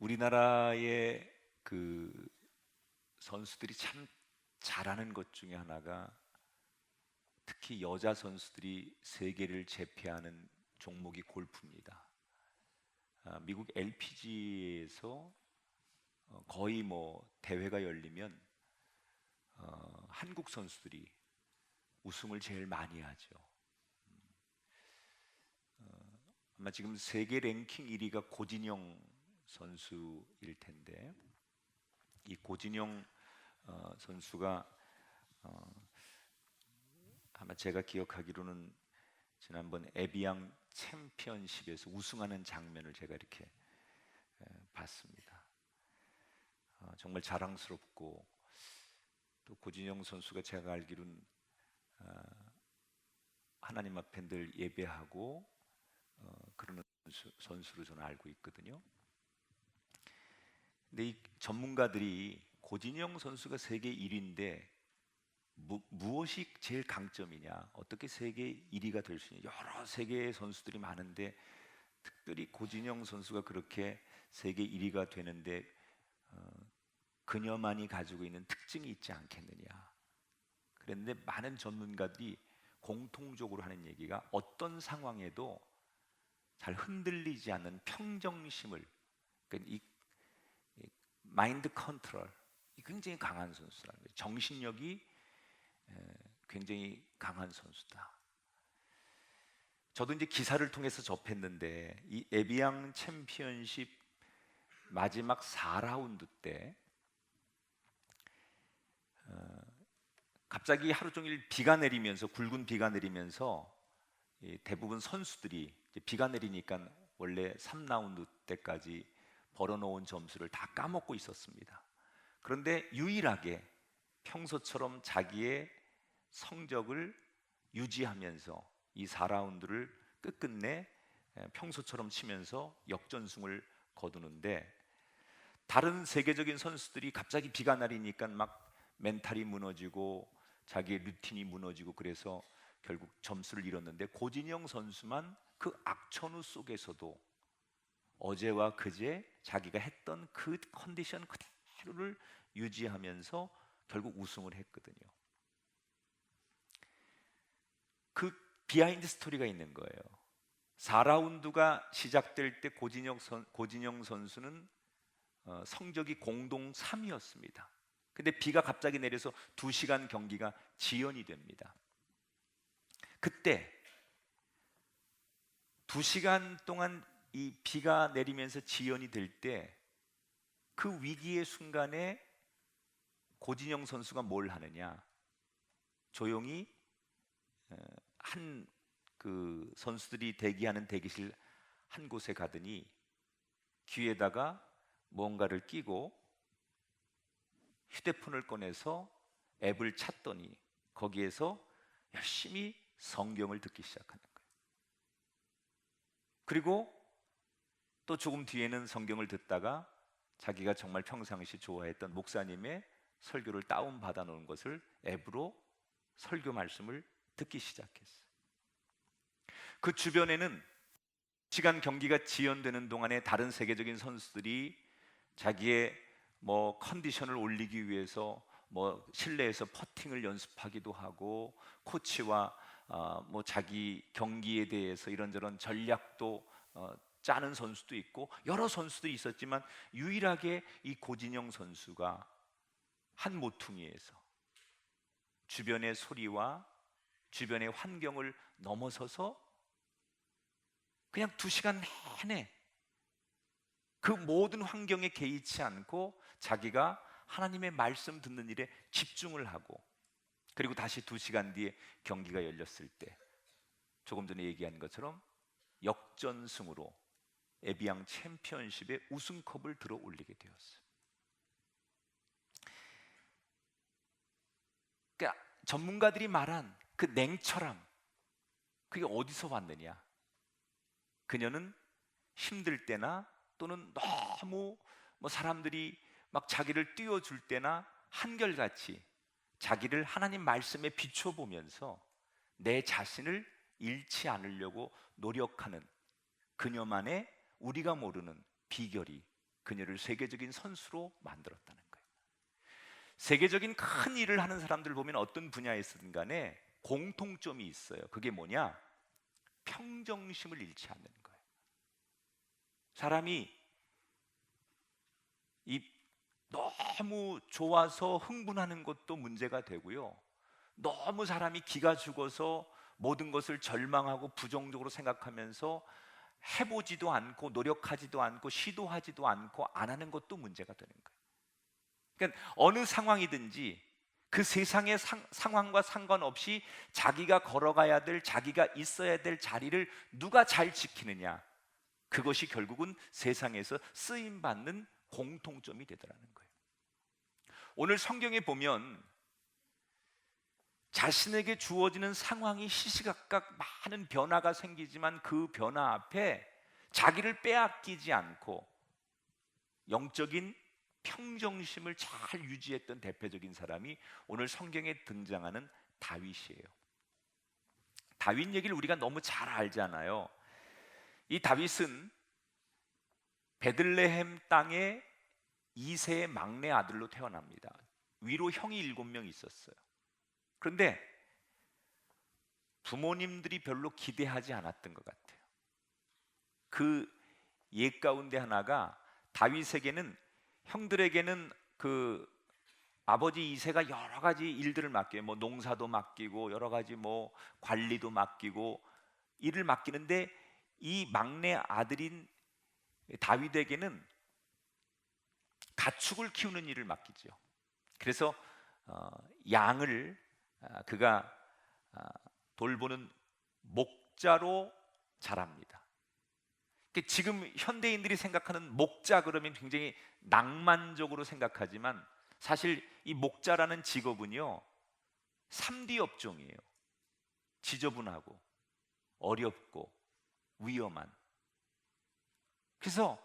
우리나라의 그 선수들이 참 잘하는 것 중에 하나가 특히 여자 선수들이 세계를 제패하는 종목이 골프입니다. 미국 LPGA에서 거의 뭐 대회가 열리면 한국 선수들이 우승을 제일 많이 하죠. 아마 지금 세계 랭킹 1위가 고진영 선수일 텐데, 이 고진영 선수가 아마 제가 기억하기로는 지난번 에비앙 챔피언십에서 우승하는 장면을 제가 이렇게 봤습니다. 정말 자랑스럽고, 또 고진영 선수가 제가 알기로는 하나님 앞에 늘 예배하고 그러는 선수로 저는 알고 있거든요. 근데 이 전문가들이 고진영 선수가 세계 1위인데 무엇이 제일 강점이냐, 어떻게 세계 1위가 될 수 있냐, 여러 세계의 선수들이 많은데 특별히 고진영 선수가 그렇게 세계 1위가 되는데 그녀만이 가지고 있는 특징이 있지 않겠느냐. 그런데 많은 전문가들이 공통적으로 하는 얘기가 어떤 상황에도 잘 흔들리지 않는 평정심을, 그러니까 이 마인드 컨트롤, 굉장히 강한 선수라는 거예요. 정신력이 굉장히 강한 선수다. 저도 이제 기사를 통해서 접했는데 이 에비앙 챔피언십 마지막 4라운드 때 갑자기 하루 종일 비가 내리면서, 굵은 비가 내리면서 대부분 선수들이 비가 내리니까 원래 3라운드 때까지 벌어놓은 점수를 다 까먹고 있었습니다. 그런데 유일하게 평소처럼 자기의 성적을 유지하면서 이 4라운드를 끝끝내 평소처럼 치면서 역전승을 거두는데, 다른 세계적인 선수들이 갑자기 비가 내리니까 막 멘탈이 무너지고 자기의 루틴이 무너지고 그래서 결국 점수를 잃었는데, 고진영 선수만 그 악천후 속에서도 어제와 그제 자기가 했던 그 컨디션 그대로를 유지하면서 결국 우승을 했거든요. 그 비하인드 스토리가 있는 거예요. 4라운드가 시작될 때 고진영 선수는 성적이 공동 3위였습니다. 근데 비가 갑자기 내려서 2시간 경기가 지연이 됩니다. 그때 2시간 동안 이 비가 내리면서 지연이 될 때 그 위기의 순간에 고진영 선수가 뭘 하느냐, 조용히 한 그 선수들이 대기하는 대기실 한 곳에 가더니 귀에다가 뭔가를 끼고 휴대폰을 꺼내서 앱을 찾더니 거기에서 열심히 성경을 듣기 시작하는 거예요. 그리고 또 조금 뒤에는 성경을 듣다가 자기가 정말 평상시 좋아했던 목사님의 설교를 다운받아 놓은 것을 앱으로 설교 말씀을 듣기 시작했어요. 그 주변에는 시간 경기가 지연되는 동안에 다른 세계적인 선수들이 자기의 뭐 컨디션을 올리기 위해서 뭐 실내에서 퍼팅을 연습하기도 하고, 코치와 뭐 자기 경기에 대해서 이런저런 전략도 짜는 선수도 있고 여러 선수들이 있었지만, 유일하게 이 고진영 선수가 한 모퉁이에서 주변의 소리와 주변의 환경을 넘어서서 그냥 2시간 내내 그 모든 환경에 개의치 않고 자기가 하나님의 말씀 듣는 일에 집중을 하고, 그리고 다시 2시간 뒤에 경기가 열렸을 때 조금 전에 얘기한 것처럼 역전승으로 에비앙 챔피언십의 우승컵을 들어 올리게 되었어요. 그러니까 전문가들이 말한 그 냉철함, 그게 어디서 왔느냐? 그녀는 힘들 때나 또는 너무 뭐 사람들이 막 자기를 띄워줄 때나 한결같이 자기를 하나님 말씀에 비춰보면서 내 자신을 잃지 않으려고 노력하는 그녀만의 우리가 모르는 비결이 그녀를 세계적인 선수로 만들었다는 거예요. 세계적인 큰 일을 하는 사람들 보면 어떤 분야에서든 간에 공통점이 있어요. 그게 뭐냐? 평정심을 잃지 않는 거예요. 사람이 이 너무 좋아서 흥분하는 것도 문제가 되고요. 너무 사람이 기가 죽어서 모든 것을 절망하고 부정적으로 생각하면서 해보지도 않고 노력하지도 않고 시도하지도 않고 안 하는 것도 문제가 되는 거예요. 그러니까 어느 상황이든지 그 세상의 상황과 상관없이 자기가 걸어가야 될, 자기가 있어야 될 자리를 누가 잘 지키느냐, 그것이 결국은 세상에서 쓰임받는 공통점이 되더라는 거예요. 오늘 성경에 보면 자신에게 주어지는 상황이 시시각각 많은 변화가 생기지만 그 변화 앞에 자기를 빼앗기지 않고 영적인 평정심을 잘 유지했던 대표적인 사람이 오늘 성경에 등장하는 다윗이에요. 다윗 얘기를 우리가 너무 잘 알잖아요. 이 다윗은 베들레헴 땅에 이세의 막내 아들로 태어납니다. 위로 형이 7명 있었어요. 그런데 부모님들이 별로 기대하지 않았던 것 같아요. 그 옛 가운데 하나가 다윗에게는, 형들에게는 그 아버지 이세가 여러 가지 일들을 맡겨요. 뭐 농사도 맡기고 여러 가지 뭐 관리도 맡기고 일을 맡기는데 이 막내 아들인 다윗에게는 가축을 키우는 일을 맡기죠. 그래서 양을 그가 돌보는 목자로 자랍니다. 지금 현대인들이 생각하는 목자 그러면 굉장히 낭만적으로 생각하지만 사실 이 목자라는 직업은요 3D 업종이에요. 지저분하고 어렵고 위험한. 그래서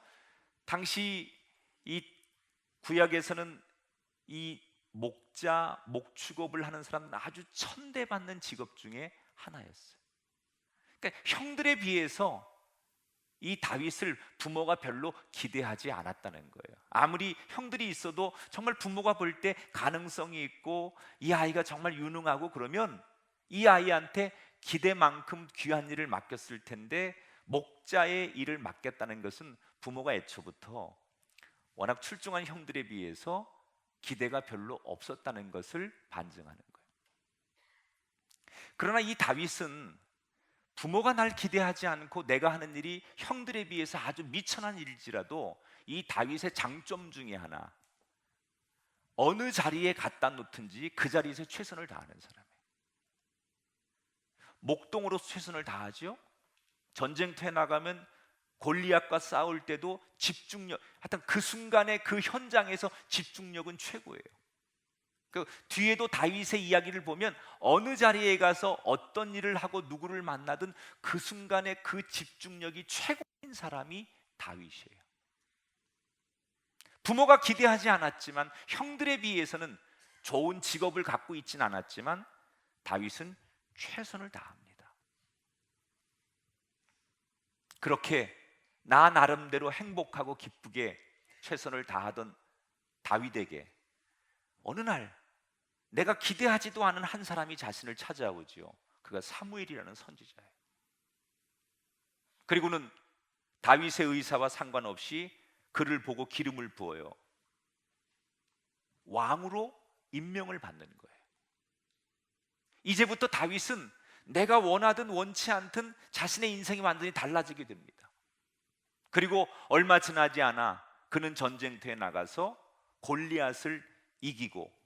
당시 이 구약에서는 이 목자, 목축업을 하는 사람은 아주 천대받는 직업 중에 하나였어요. 그러니까 형들에 비해서 이 다윗을 부모가 별로 기대하지 않았다는 거예요. 아무리 형들이 있어도 정말 부모가 볼 때 가능성이 있고 이 아이가 정말 유능하고 그러면 이 아이한테 기대만큼 귀한 일을 맡겼을 텐데 목자의 일을 맡겼다는 것은 부모가 애초부터 워낙 출중한 형들에 비해서 기대가 별로 없었다는 것을 반증하는 거예요. 그러나 이 다윗은 부모가 날 기대하지 않고 내가 하는 일이 형들에 비해서 아주 미천한 일일지라도 이 다윗의 장점 중에 하나, 어느 자리에 갖다 놓든지 그 자리에서 최선을 다하는 사람이에요. 목동으로 최선을 다하죠. 전쟁터에 나가면 골리앗과 싸울 때도 집중력, 하여튼 그 순간에 그 현장에서 집중력은 최고예요. 그 뒤에도 다윗의 이야기를 보면 어느 자리에 가서 어떤 일을 하고 누구를 만나든 그 순간에 그 집중력이 최고인 사람이 다윗이에요. 부모가 기대하지 않았지만 형들에 비해서는 좋은 직업을 갖고 있지는 않았지만 다윗은 최선을 다합니다. 그렇게 나 나름대로 행복하고 기쁘게 최선을 다하던 다윗에게 어느 날 내가 기대하지도 않은 한 사람이 자신을 찾아오지요. 그가 사무엘이라는 선지자예요. 그리고는 다윗의 의사와 상관없이 그를 보고 기름을 부어요. 왕으로 임명을 받는 거예요. 이제부터 다윗은 내가 원하든 원치 않든 자신의 인생이 완전히 달라지게 됩니다. 그리고 얼마 지나지 않아 그는 전쟁터에 나가서 골리앗을 이기고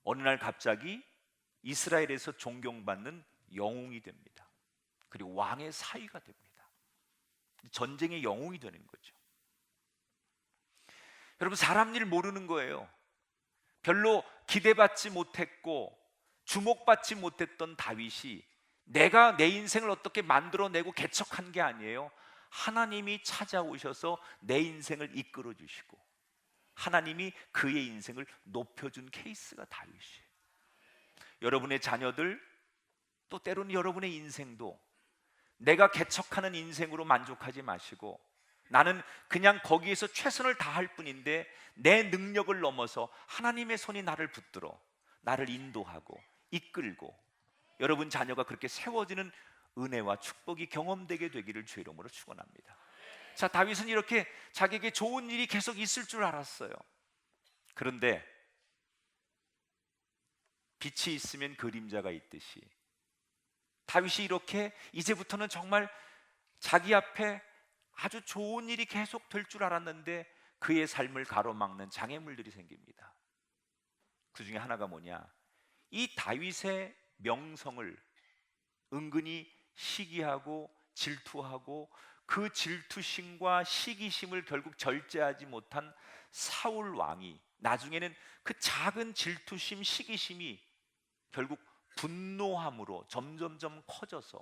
어느 날 갑자기 이스라엘에서 존경받는 영웅이 됩니다. 그리고 왕의 사위가 됩니다. 전쟁의 영웅이 되는 거죠. 여러분, 사람 일 모르는 거예요. 별로 기대받지 못했고 주목받지 못했던 다윗이 내가 내 인생을 어떻게 만들어내고 개척한 게 아니에요. 하나님이 찾아오셔서 내 인생을 이끌어 주시고 하나님이 그의 인생을 높여준 케이스가 다윗이에요. 여러분의 자녀들, 또 때로는 여러분의 인생도 내가 개척하는 인생으로 만족하지 마시고 나는 그냥 거기에서 최선을 다할 뿐인데 내 능력을 넘어서 하나님의 손이 나를 붙들어 나를 인도하고 이끌고 여러분 자녀가 그렇게 세워지는 은혜와 축복이 경험되게 되기를 주의 이름으로 축원합니다. 자, 다윗은 이렇게 자기에게 좋은 일이 계속 있을 줄 알았어요. 그런데 빛이 있으면 그림자가 있듯이 다윗이 이렇게 이제부터는 정말 자기 앞에 아주 좋은 일이 계속 될 줄 알았는데 그의 삶을 가로막는 장애물들이 생깁니다. 그 중에 하나가 뭐냐? 이 다윗의 명성을 은근히 시기하고 질투하고 그 질투심과 시기심을 결국 절제하지 못한 사울 왕이 나중에는 그 작은 질투심, 시기심이 결국 분노함으로 점점점 커져서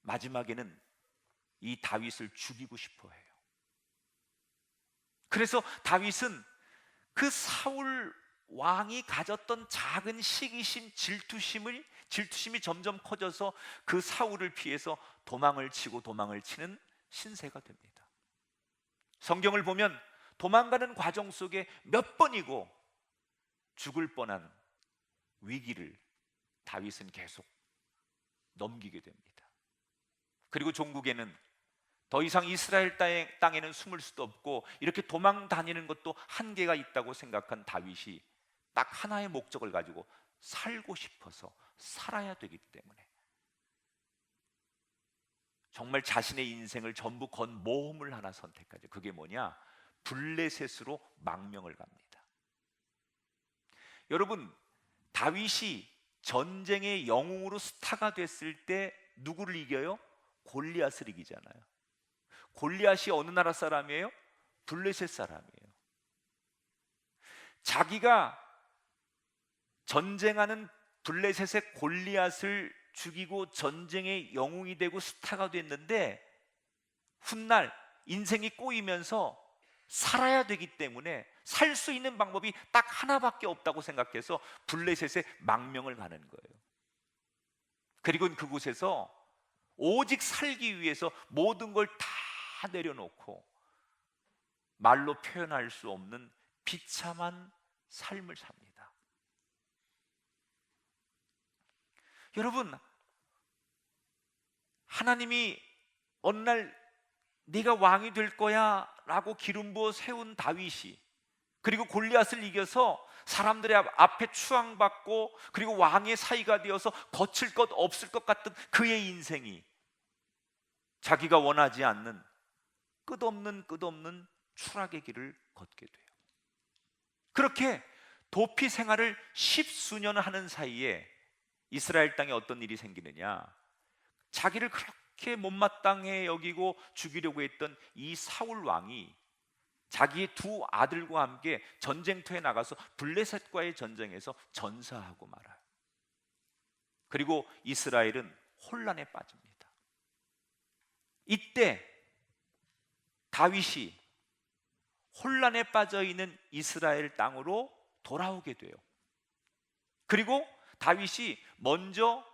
마지막에는 이 다윗을 죽이고 싶어 해요. 그래서 다윗은 그 사울 왕이 가졌던 작은 시기심, 질투심이 점점 커져서 그 사울을 피해서 도망을 치는 신세가 됩니다. 성경을 보면 도망가는 과정 속에 몇 번이고 죽을 뻔한 위기를 다윗은 계속 넘기게 됩니다. 그리고 종국에는 더 이상 이스라엘 땅에는 숨을 수도 없고 이렇게 도망 다니는 것도 한계가 있다고 생각한 다윗이 딱 하나의 목적을 가지고 살고 싶어서 살아야 되기 때문에 정말 자신의 인생을 전부 건 모험을 하나 선택하죠. 그게 뭐냐? 블레셋으로 망명을 갑니다. 여러분, 다윗이 전쟁의 영웅으로 스타가 됐을 때 누구를 이겨요? 골리앗을 이기잖아요. 골리앗이 어느 나라 사람이에요? 블레셋 사람이에요. 자기가 전쟁하는 블레셋의 골리앗을 죽이고 전쟁의 영웅이 되고 스타가 됐는데 훗날 인생이 꼬이면서 살아야 되기 때문에 살 수 있는 방법이 딱 하나밖에 없다고 생각해서 블레셋에 망명을 가는 거예요. 그리고 그곳에서 오직 살기 위해서 모든 걸 다 내려놓고 말로 표현할 수 없는 비참한 삶을 삽니다. 여러분, 하나님이 어느 날 네가 왕이 될 거야 라고 기름 부어 세운 다윗이 그리고 골리앗을 이겨서 사람들의 앞에 추앙받고 그리고 왕의 사이가 되어서 거칠 것 없을 것 같은 그의 인생이 자기가 원하지 않는 끝없는 추락의 길을 걷게 돼요. 그렇게 도피 생활을 십수년 하는 사이에 이스라엘 땅에 어떤 일이 생기느냐? 자기를 그렇게 못마땅해 여기고 죽이려고 했던 이 사울 왕이 자기의 두 아들과 함께 전쟁터에 나가서 블레셋과의 전쟁에서 전사하고 말아요. 그리고 이스라엘은 혼란에 빠집니다. 이때 다윗이 혼란에 빠져 있는 이스라엘 땅으로 돌아오게 돼요. 그리고 다윗이 먼저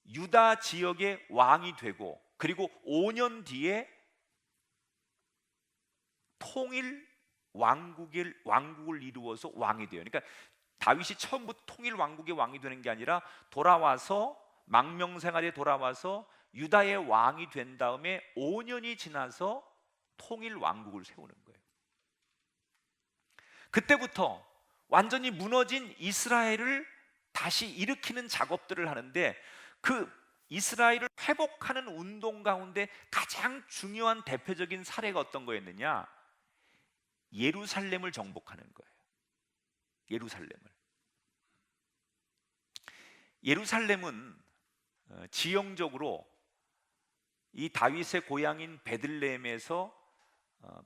유다 지역의 왕이 되고 그리고 5년 뒤에 통일 왕국을 이루어서 왕이 돼요. 그러니까 다윗이 처음부터 통일 왕국의 왕이 되는 게 아니라 돌아와서 망명 생활에 돌아와서 유다의 왕이 된 다음에 5년이 지나서 통일 왕국을 세우는 거예요. 그때부터 완전히 무너진 이스라엘을 다시 일으키는 작업들을 하는데 그 이스라엘을 회복하는 운동 가운데 가장 중요한 대표적인 사례가 어떤 거였느냐? 예루살렘을 정복하는 거예요. 예루살렘은 지형적으로 이 다윗의 고향인 베들레헴에서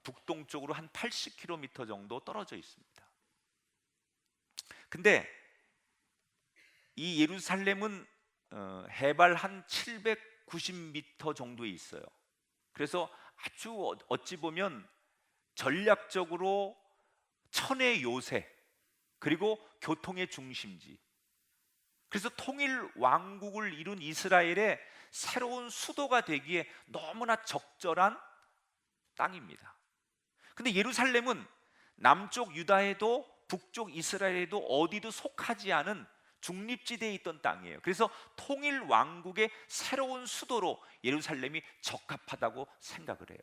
북동쪽으로 한 80km 정도 떨어져 있습니다. 근데 이 예루살렘은 해발 한 790m 정도에 있어요. 그래서 아주 어찌 보면 전략적으로 천의 요새 그리고 교통의 중심지, 그래서 통일 왕국을 이룬 이스라엘의 새로운 수도가 되기에 너무나 적절한 땅입니다. 근데 예루살렘은 남쪽 유다에도 북쪽 이스라엘에도 어디도 속하지 않은 중립지대에 있던 땅이에요. 그래서 통일 왕국의 새로운 수도로 예루살렘이 적합하다고 생각을 해요.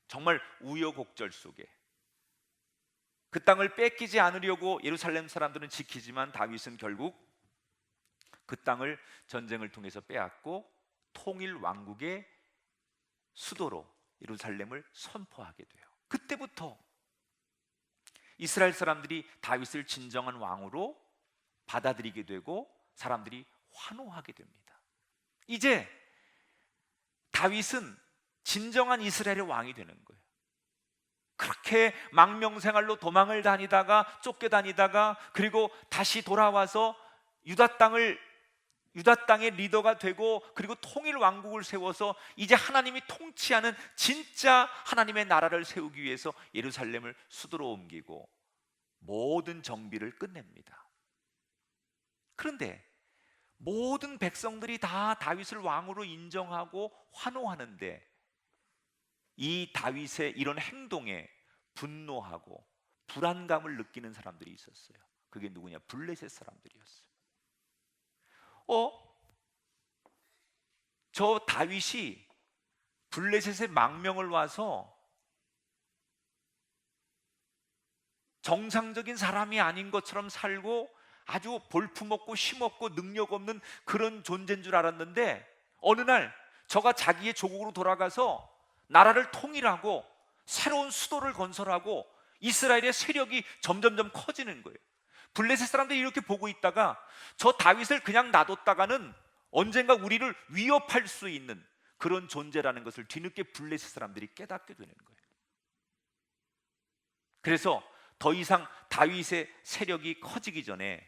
정말 우여곡절 속에 그 땅을 뺏기지 않으려고 예루살렘 사람들은 지키지만 다윗은 결국 그 땅을 전쟁을 통해서 빼앗고 통일 왕국의 수도로 예루살렘을 선포하게 돼요. 그때부터 이스라엘 사람들이 다윗을 진정한 왕으로 받아들이게 되고 사람들이 환호하게 됩니다. 이제 다윗은 진정한 이스라엘의 왕이 되는 거예요. 그렇게 망명생활로 도망을 다니다가 쫓겨다니다가 그리고 다시 돌아와서 유다 땅의 리더가 되고 그리고 통일 왕국을 세워서 이제 하나님이 통치하는 진짜 하나님의 나라를 세우기 위해서 예루살렘을 수도로 옮기고 모든 정비를 끝냅니다. 그런데 모든 백성들이 다 다윗을 왕으로 인정하고 환호하는데 이 다윗의 이런 행동에 분노하고 불안감을 느끼는 사람들이 있었어요. 그게 누구냐? 블레셋 사람들이었어요. 저 다윗이 블레셋의 망명을 와서 정상적인 사람이 아닌 것처럼 살고 아주 볼품없고 힘없고 능력 없는 그런 존재인 줄 알았는데 어느 날 저가 자기의 조국으로 돌아가서 나라를 통일하고 새로운 수도를 건설하고 이스라엘의 세력이 점점점 커지는 거예요. 블레셋 사람들이 이렇게 보고 있다가 저 다윗을 그냥 놔뒀다가는 언젠가 우리를 위협할 수 있는 그런 존재라는 것을 뒤늦게 블레셋 사람들이 깨닫게 되는 거예요. 그래서 더 이상 다윗의 세력이 커지기 전에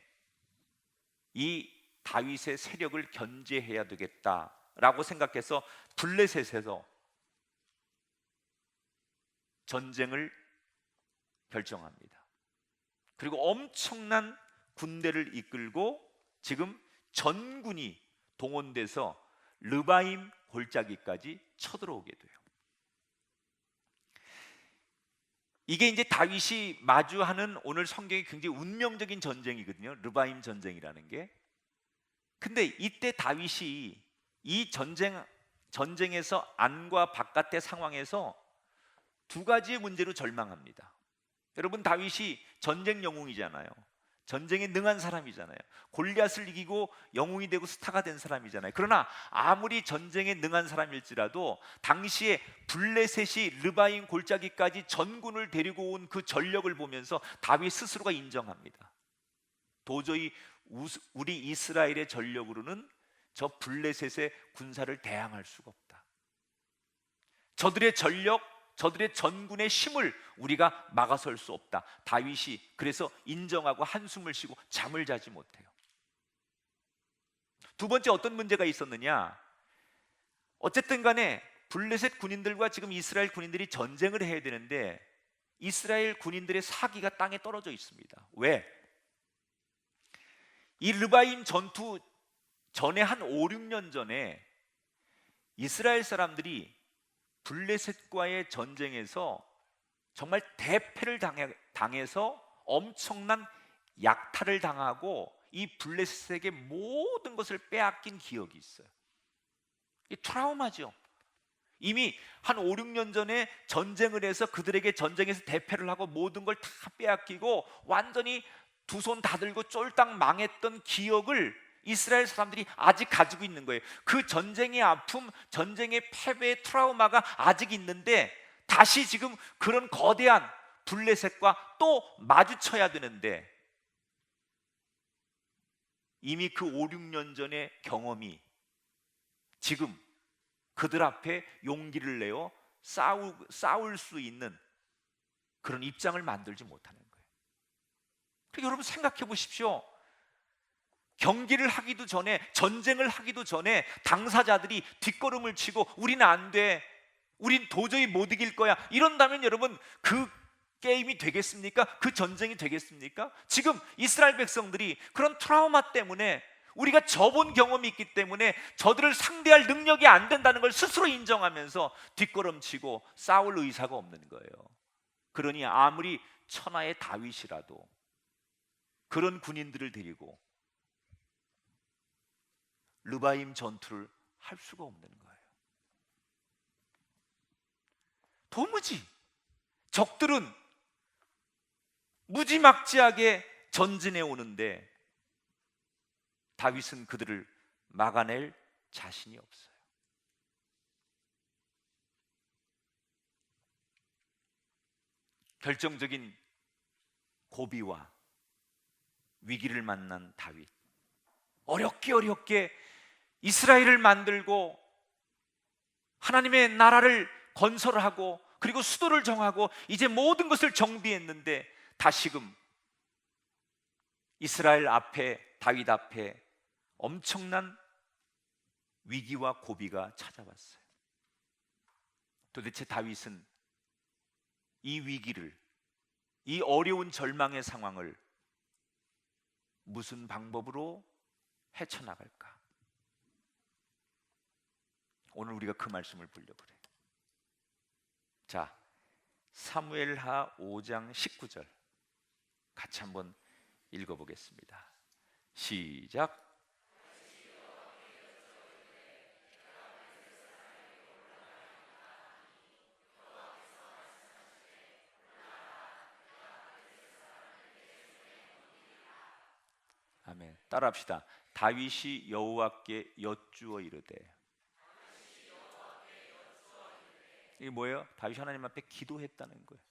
이 다윗의 세력을 견제해야 되겠다라고 생각해서 블레셋에서 전쟁을 결정합니다. 그리고 엄청난 군대를 이끌고 지금 전군이 동원돼서 르바임 골짜기까지 쳐들어오게 돼요. 이게 이제 다윗이 마주하는 오늘 성경의 굉장히 운명적인 전쟁이거든요. 르바임 전쟁이라는 게. 근데 이때 다윗이 이 전쟁에서 안과 바깥의 상황에서 두 가지의 문제로 절망합니다. 여러분, 다윗이 전쟁 영웅이잖아요. 전쟁에 능한 사람이잖아요. 골리앗을 이기고 영웅이 되고 스타가 된 사람이잖아요. 그러나 아무리 전쟁에 능한 사람일지라도 당시에 블레셋이 르바임 골짜기까지 전군을 데리고 온 그 전력을 보면서 다윗 스스로가 인정합니다. 도저히 우리 이스라엘의 전력으로는 저 블레셋의 군사를 대항할 수가 없다. 저들의 전력, 저들의 전군의 힘을 우리가 막아설 수 없다. 다윗이 그래서 인정하고 한숨을 쉬고 잠을 자지 못해요. 두 번째 어떤 문제가 있었느냐? 어쨌든 간에 블레셋 군인들과 지금 이스라엘 군인들이 전쟁을 해야 되는데 이스라엘 군인들의 사기가 땅에 떨어져 있습니다. 왜? 이 르바임 전투 전에 한 5, 6년 전에 이스라엘 사람들이 블레셋과의 전쟁에서 정말 대패를 당해서 엄청난 약탈을 당하고 이 블레셋에게 모든 것을 빼앗긴 기억이 있어요. 이 트라우마죠. 이미 한 5, 6년 전에 전쟁을 해서 그들에게 전쟁에서 대패를 하고 모든 걸 다 빼앗기고 완전히 두 손 다 들고 쫄딱 망했던 기억을 이스라엘 사람들이 아직 가지고 있는 거예요. 그 전쟁의 아픔, 전쟁의 패배의 트라우마가 아직 있는데 다시 지금 그런 거대한 블레셋과 또 마주쳐야 되는데 이미 그 5, 6년 전의 경험이 지금 그들 앞에 용기를 내어 싸울 수 있는 그런 입장을 만들지 못하는 거예요. 그러니까 여러분 생각해 보십시오. 경기를 하기도 전에, 전쟁을 하기도 전에 당사자들이 뒷걸음을 치고 우리는 안 돼, 우린 도저히 못 이길 거야 이런다면 여러분 그 게임이 되겠습니까? 그 전쟁이 되겠습니까? 지금 이스라엘 백성들이 그런 트라우마 때문에 우리가 져본 경험이 있기 때문에 저들을 상대할 능력이 안 된다는 걸 스스로 인정하면서 뒷걸음치고 싸울 의사가 없는 거예요. 그러니 아무리 천하의 다윗이라도 그런 군인들을 데리고 르바임 전투를 할 수가 없는 거예요. 도무지 적들은 무지막지하게 전진해 오는데 다윗은 그들을 막아낼 자신이 없어요. 결정적인 고비와 위기를 만난 다윗, 어렵게 이스라엘을 만들고 하나님의 나라를 건설하고 그리고 수도를 정하고 이제 모든 것을 정비했는데 다시금 이스라엘 앞에, 다윗 앞에 엄청난 위기와 고비가 찾아왔어요. 도대체 다윗은 이 위기를, 이 어려운 절망의 상황을 무슨 방법으로 헤쳐나갈까? 오늘 우리가 그 말씀을 보려고 그래요. 자, 사무엘하 5장 19절 같이 한번 읽어보겠습니다. 시작. 아멘. 따라합시다. 다윗이 여호와께 여쭈어 이르되. 이게 뭐예요? 다윗이 하나님 앞에 기도했다는 거예요.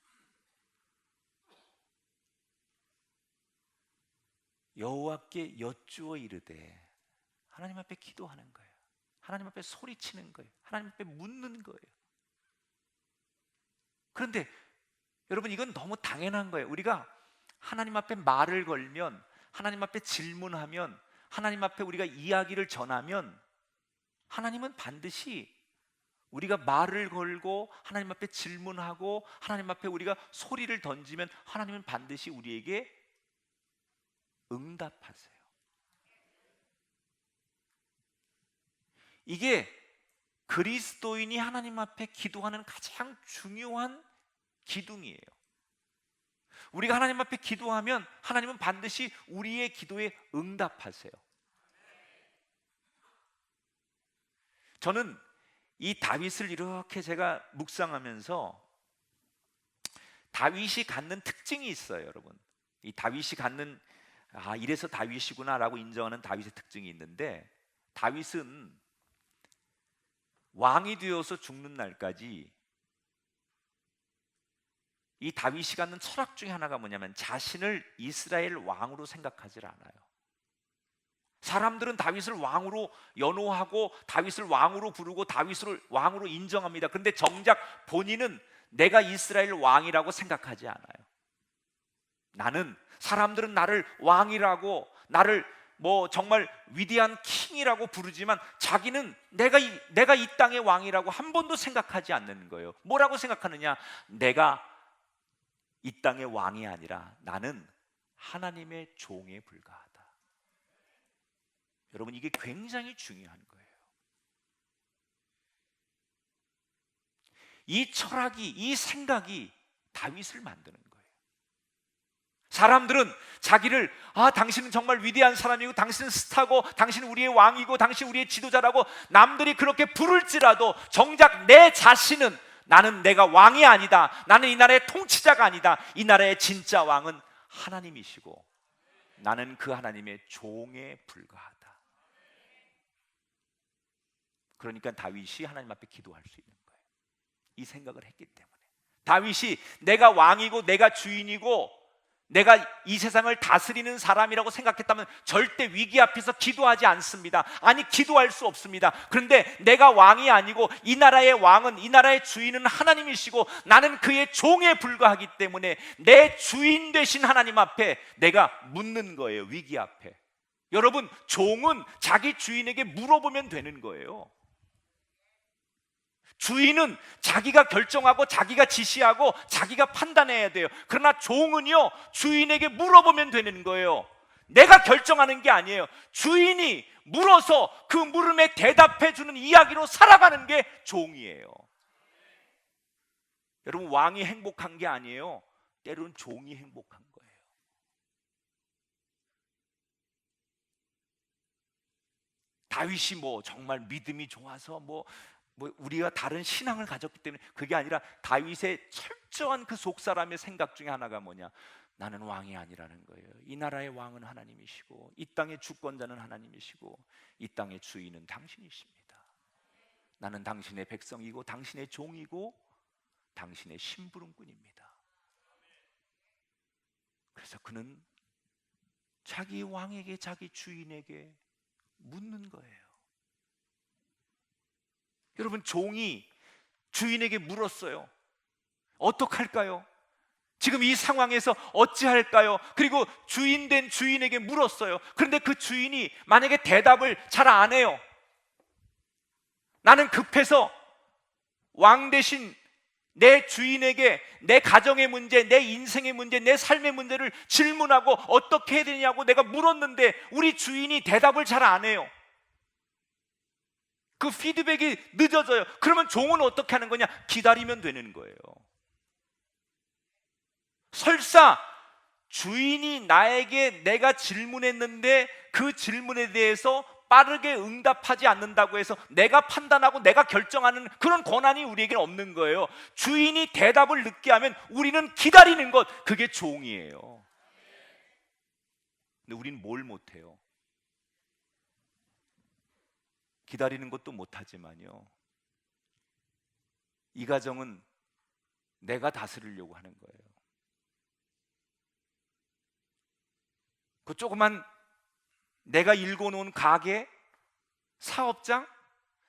여호와께 여쭈어 이르되, 하나님 앞에 기도하는 거예요. 하나님 앞에 소리치는 거예요. 하나님 앞에 묻는 거예요. 그런데 여러분, 이건 너무 당연한 거예요. 우리가 하나님 앞에 말을 걸면, 하나님 앞에 질문하면, 하나님 앞에 우리가 이야기를 전하면 하나님은 반드시 우리가 말을 걸고 하나님 앞에 질문하고 하나님 앞에 우리가 소리를 던지면 하나님은 반드시 우리에게 응답하세요. 이게 그리스도인이 하나님 앞에 기도하는 가장 중요한 기둥이에요. 우리가 하나님 앞에 기도하면 하나님은 반드시 우리의 기도에 응답하세요. 저는 이 다윗을 이렇게 제가 묵상하면서 다윗이 갖는 특징이 있어요, 여러분. 이 다윗이 갖는, 이래서 다윗이구나라고 인정하는 다윗의 특징이 있는데, 다윗은 왕이 되어서 죽는 날까지 이 다윗이 갖는 철학 중에 하나가 뭐냐면 자신을 이스라엘 왕으로 생각하지 않아요. 사람들은 다윗을 왕으로 연호하고 다윗을 왕으로 부르고 다윗을 왕으로 인정합니다. 그런데 정작 본인은 내가 이스라엘 왕이라고 생각하지 않아요. 사람들은 나를 왕이라고, 나를 정말 위대한 킹이라고 부르지만 자기는 내가 이 땅의 왕이라고 한 번도 생각하지 않는 거예요. 뭐라고 생각하느냐? 내가 이 땅의 왕이 아니라 나는 하나님의 종에 불과하다. 여러분, 이게 굉장히 중요한 거예요. 이 철학이, 이 생각이 다윗을 만드는 거예요. 사람들은 자기를 당신은 정말 위대한 사람이고 당신은 스타고 당신은 우리의 왕이고 당신은 우리의 지도자라고 남들이 그렇게 부를지라도 정작 내 자신은 나는 내가 왕이 아니다. 나는 이 나라의 통치자가 아니다. 이 나라의 진짜 왕은 하나님이시고 나는 그 하나님의 종에 불과하다. 그러니까 다윗이 하나님 앞에 기도할 수 있는 거예요. 이 생각을 했기 때문에. 다윗이 내가 왕이고 내가 주인이고 내가 이 세상을 다스리는 사람이라고 생각했다면 절대 위기 앞에서 기도하지 않습니다. 아니, 기도할 수 없습니다. 그런데 내가 왕이 아니고 이 나라의 왕은, 이 나라의 주인은 하나님이시고 나는 그의 종에 불과하기 때문에 내 주인 되신 하나님 앞에 내가 묻는 거예요. 위기 앞에. 여러분, 종은 자기 주인에게 물어보면 되는 거예요. 주인은 자기가 결정하고 자기가 지시하고 자기가 판단해야 돼요. 그러나 종은요, 주인에게 물어보면 되는 거예요. 내가 결정하는 게 아니에요. 주인이 물어서 그 물음에 대답해 주는 이야기로 살아가는 게 종이에요. 여러분, 왕이 행복한 게 아니에요. 때로는 종이 행복한 거예요. 다윗이 뭐 정말 믿음이 좋아서 뭐 우리가 다른 신앙을 가졌기 때문에 그게 아니라 다윗의 철저한 그 속사람의 생각 중에 하나가 뭐냐? 나는 왕이 아니라는 거예요. 이 나라의 왕은 하나님이시고 이 땅의 주권자는 하나님이시고 이 땅의 주인은 당신이십니다. 나는 당신의 백성이고 당신의 종이고 당신의 심부름꾼입니다. 그래서 그는 자기 왕에게, 자기 주인에게 묻는 거예요. 여러분, 종이 주인에게 물었어요. 어떡할까요? 지금 이 상황에서 어찌할까요? 그리고 주인 된 주인에게 물었어요. 그런데 그 주인이 만약에 대답을 잘 안 해요. 나는 급해서 왕 대신 내 주인에게 내 가정의 문제, 내 인생의 문제, 내 삶의 문제를 질문하고 어떻게 해야 되냐고 내가 물었는데 우리 주인이 대답을 잘 안 해요. 그 피드백이 늦어져요. 그러면 종은 어떻게 하는 거냐? 기다리면 되는 거예요. 설사 주인이 나에게 내가 질문했는데 그 질문에 대해서 빠르게 응답하지 않는다고 해서 내가 판단하고 내가 결정하는 그런 권한이 우리에게는 없는 거예요. 주인이 대답을 늦게 하면 우리는 기다리는 것, 그게 종이에요. 근데 우리는 뭘 못해요? 기다리는 것도 못하지만요, 이 가정은 내가 다스리려고 하는 거예요. 그 조그만 내가 일궈놓은 가게, 사업장,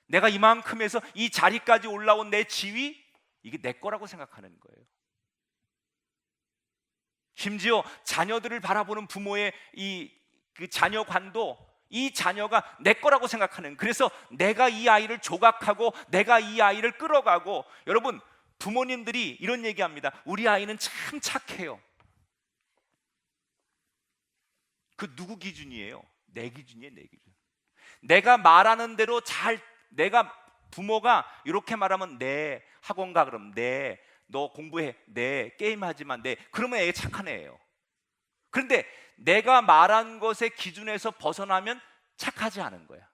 내가 이만큼 해서 이 자리까지 올라온 내 지위, 이게 내 거라고 생각하는 거예요. 심지어 자녀들을 바라보는 부모의 그 자녀관도 이 자녀가 내 거라고 생각하는, 그래서 내가 이 아이를 조각하고 내가 이 아이를 끌어가고. 여러분, 부모님들이 이런 얘기합니다. 우리 아이는 참 착해요. 그 누구 기준이에요? 내 기준이에요, 내 기준. 내가 말하는 대로 내가 부모가 이렇게 말하면 네, 학원 가, 그럼 네, 너 공부해, 네, 게임하지 마, 네, 그러면 애가 착한 애예요. 그런데 내가 말한 것의 기준에서 벗어나면 착하지 않은 거야.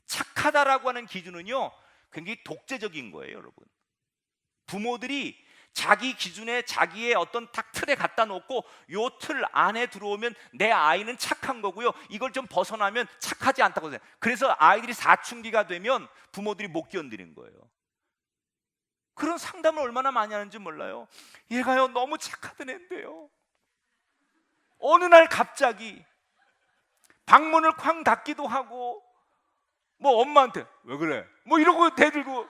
착하다라고 하는 기준은요, 굉장히 독재적인 거예요, 여러분. 부모들이 자기 기준에 자기의 어떤 딱 틀에 갖다 놓고 요 틀 안에 들어오면 내 아이는 착한 거고요, 이걸 좀 벗어나면 착하지 않다고 생각해요. 그래서 아이들이 사춘기가 되면 부모들이 못 견디는 거예요. 그런 상담을 얼마나 많이 하는지 몰라요. 얘가요 너무 착하던 애인데요, 어느 날 갑자기 방문을 쾅 닫기도 하고 뭐 엄마한테 왜 그래? 뭐 이러고 대들고,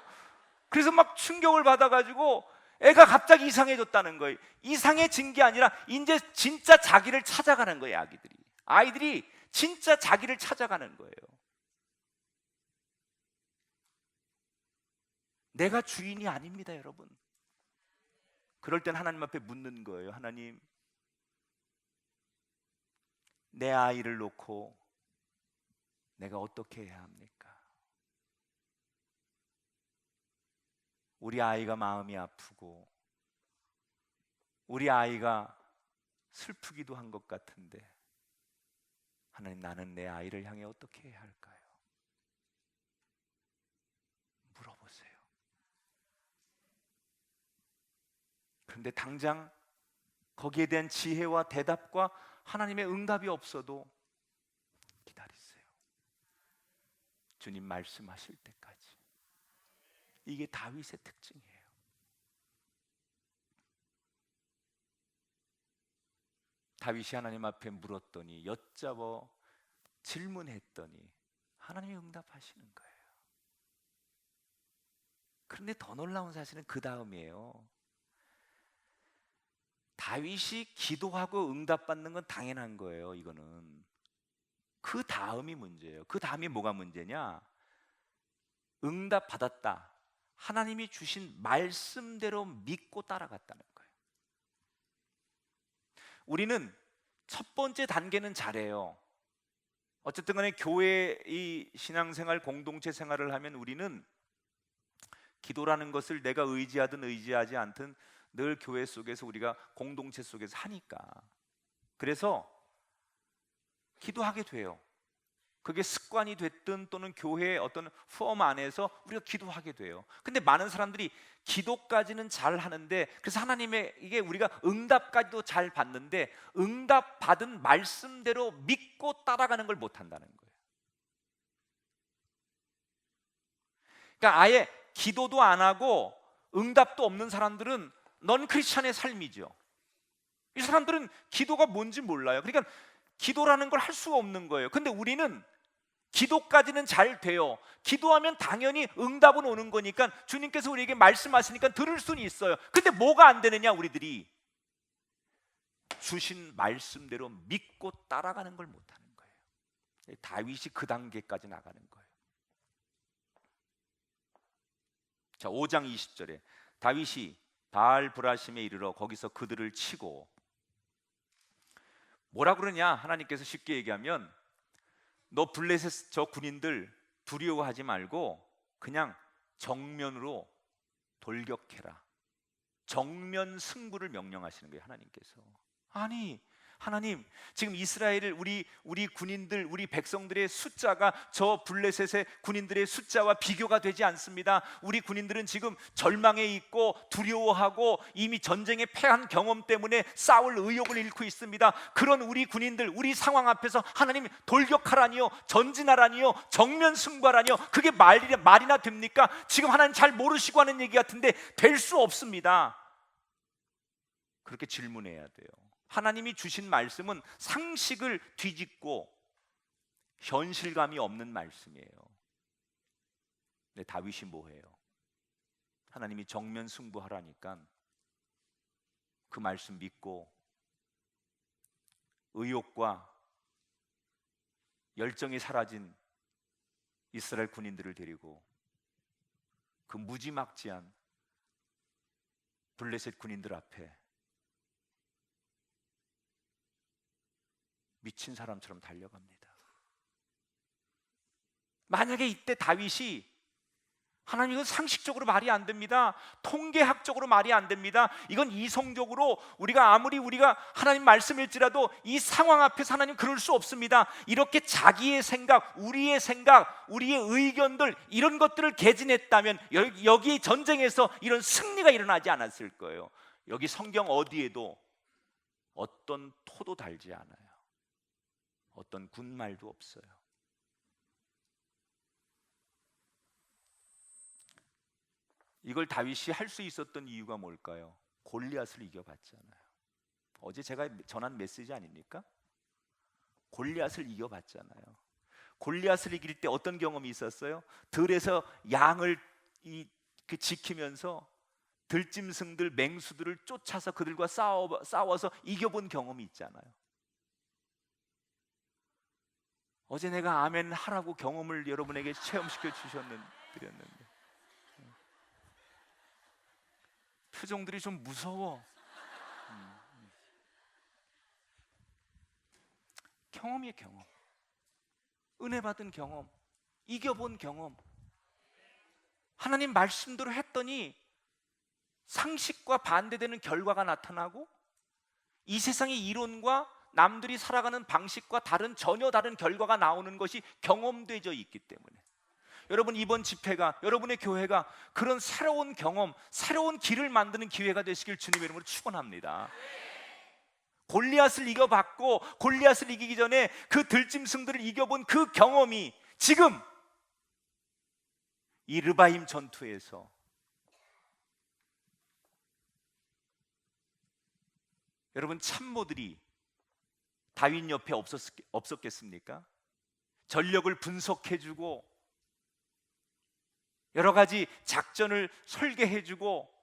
그래서 막 충격을 받아가지고 애가 갑자기 이상해졌다는 거예요. 이상해진 게 아니라 이제 진짜 자기를 찾아가는 거예요. 아이들이 진짜 자기를 찾아가는 거예요. 내가 주인이 아닙니다, 여러분. 그럴 땐 하나님 앞에 묻는 거예요. 하나님, 내 아이를 놓고 내가 어떻게 해야 합니까? 우리 아이가 마음이 아프고 우리 아이가 슬프기도 한 것 같은데, 하나님, 나는 내 아이를 향해 어떻게 해야 할까요? 물어보세요. 그런데 당장 거기에 대한 지혜와 대답과 하나님의 응답이 없어도 기다리세요. 주님 말씀하실 때까지. 이게 다윗의 특징이에요. 다윗이 하나님 앞에 물었더니, 여쭤보 질문했더니 하나님이 응답하시는 거예요. 그런데 더 놀라운 사실은 그 다음이에요. 다윗이 기도하고 응답받는 건 당연한 거예요. 이거는 그 다음이 문제예요. 그 다음이 뭐가 문제냐? 응답받았다, 하나님이 주신 말씀대로 믿고 따라갔다는 거예요. 우리는 첫 번째 단계는 잘해요. 어쨌든 간에 교회 이 신앙생활 공동체 생활을 하면 우리는 기도라는 것을 내가 의지하든 의지하지 않든 늘 교회 속에서 우리가 공동체 속에서 하니까, 그래서 기도하게 돼요. 그게 습관이 됐든 또는 교회의 어떤 폼 안에서 우리가 기도하게 돼요. 근데 많은 사람들이 기도까지는 잘 하는데, 그래서 하나님의 이게 우리가 응답까지도 잘 받는데 응답 받은 말씀대로 믿고 따라가는 걸 못 한다는 거예요. 그러니까 아예 기도도 안 하고 응답도 없는 사람들은 넌 크리스천의 삶이죠. 이 사람들은 기도가 뭔지 몰라요. 그러니까 기도라는 걸 할 수가 없는 거예요. 근데 우리는 기도까지는 잘 돼요. 기도하면 당연히 응답은 오는 거니까 주님께서 우리에게 말씀하시니까 들을 수는 있어요. 근데 뭐가 안 되느냐? 우리들이 주신 말씀대로 믿고 따라가는 걸 못하는 거예요. 다윗이 그 단계까지 나가는 거예요. 자, 5장 20절에 다윗이 바알 브라심에 이르러 거기서 그들을 치고, 뭐라 그러냐? 하나님께서 쉽게 얘기하면 너 블레셋 저 군인들 두려워하지 말고 그냥 정면으로 돌격해라. 정면 승부를 명령하시는 거예요, 하나님께서. 아니, 하나님, 지금 이스라엘을 우리 군인들, 우리 백성들의 숫자가 저 블레셋의 군인들의 숫자와 비교가 되지 않습니다. 우리 군인들은 지금 절망에 있고 두려워하고 이미 전쟁에 패한 경험 때문에 싸울 의욕을 잃고 있습니다. 그런 우리 군인들, 우리 상황 앞에서 하나님 돌격하라니요, 전진하라니요, 정면 승부하라니요, 그게 말이나 됩니까? 지금 하나님 잘 모르시고 하는 얘기 같은데 될 수 없습니다. 그렇게 질문해야 돼요. 하나님이 주신 말씀은 상식을 뒤집고 현실감이 없는 말씀이에요. 근데 다윗이 뭐해요? 하나님이 정면 승부하라니까 그 말씀 믿고 의욕과 열정이 사라진 이스라엘 군인들을 데리고 그 무지막지한 블레셋 군인들 앞에 미친 사람처럼 달려갑니다. 만약에 이때 다윗이, 하나님 이건 상식적으로 말이 안 됩니다. 통계학적으로 말이 안 됩니다. 이건 이성적으로 아무리 우리가 하나님 말씀일지라도 이 상황 앞에서 하나님 그럴 수 없습니다. 이렇게 자기의 생각, 우리의 의견들 이런 것들을 개진했다면 여기 전쟁에서 이런 승리가 일어나지 않았을 거예요. 여기 성경 어디에도 어떤 토도 달지 않아요. 어떤 군말도 없어요. 이걸 다윗이 할 수 있었던 이유가 뭘까요? 골리앗을 이겨봤잖아요. 어제 제가 전한 메시지 아닙니까? 골리앗을 이겨봤잖아요. 골리앗을 이길 때 어떤 경험이 있었어요? 들에서 양을 지키면서 들짐승들, 맹수들을 쫓아서 그들과 싸워서 이겨본 경험이 있잖아요. 어제 내가 아멘 하라고 경험을 여러분에게 체험시켜 드렸는데 표정들이 좀 무서워. 경험이에요, 경험. 은혜 받은 경험, 이겨본 경험. 하나님 말씀대로 했더니 상식과 반대되는 결과가 나타나고 이 세상의 이론과 남들이 살아가는 방식과 전혀 다른 결과가 나오는 것이 경험되어 있기 때문에 여러분, 이번 집회가, 여러분의 교회가 그런 새로운 경험, 새로운 길을 만드는 기회가 되시길 주님의 이름으로 축원합니다. 골리앗을 이겨봤고 골리앗을 이기기 전에 그 들짐승들을 이겨본 그 경험이 지금 이 르바임 전투에서 여러분, 참모들이 다윗 옆에 없었겠습니까? 전력을 분석해주고 여러 가지 작전을 설계해주고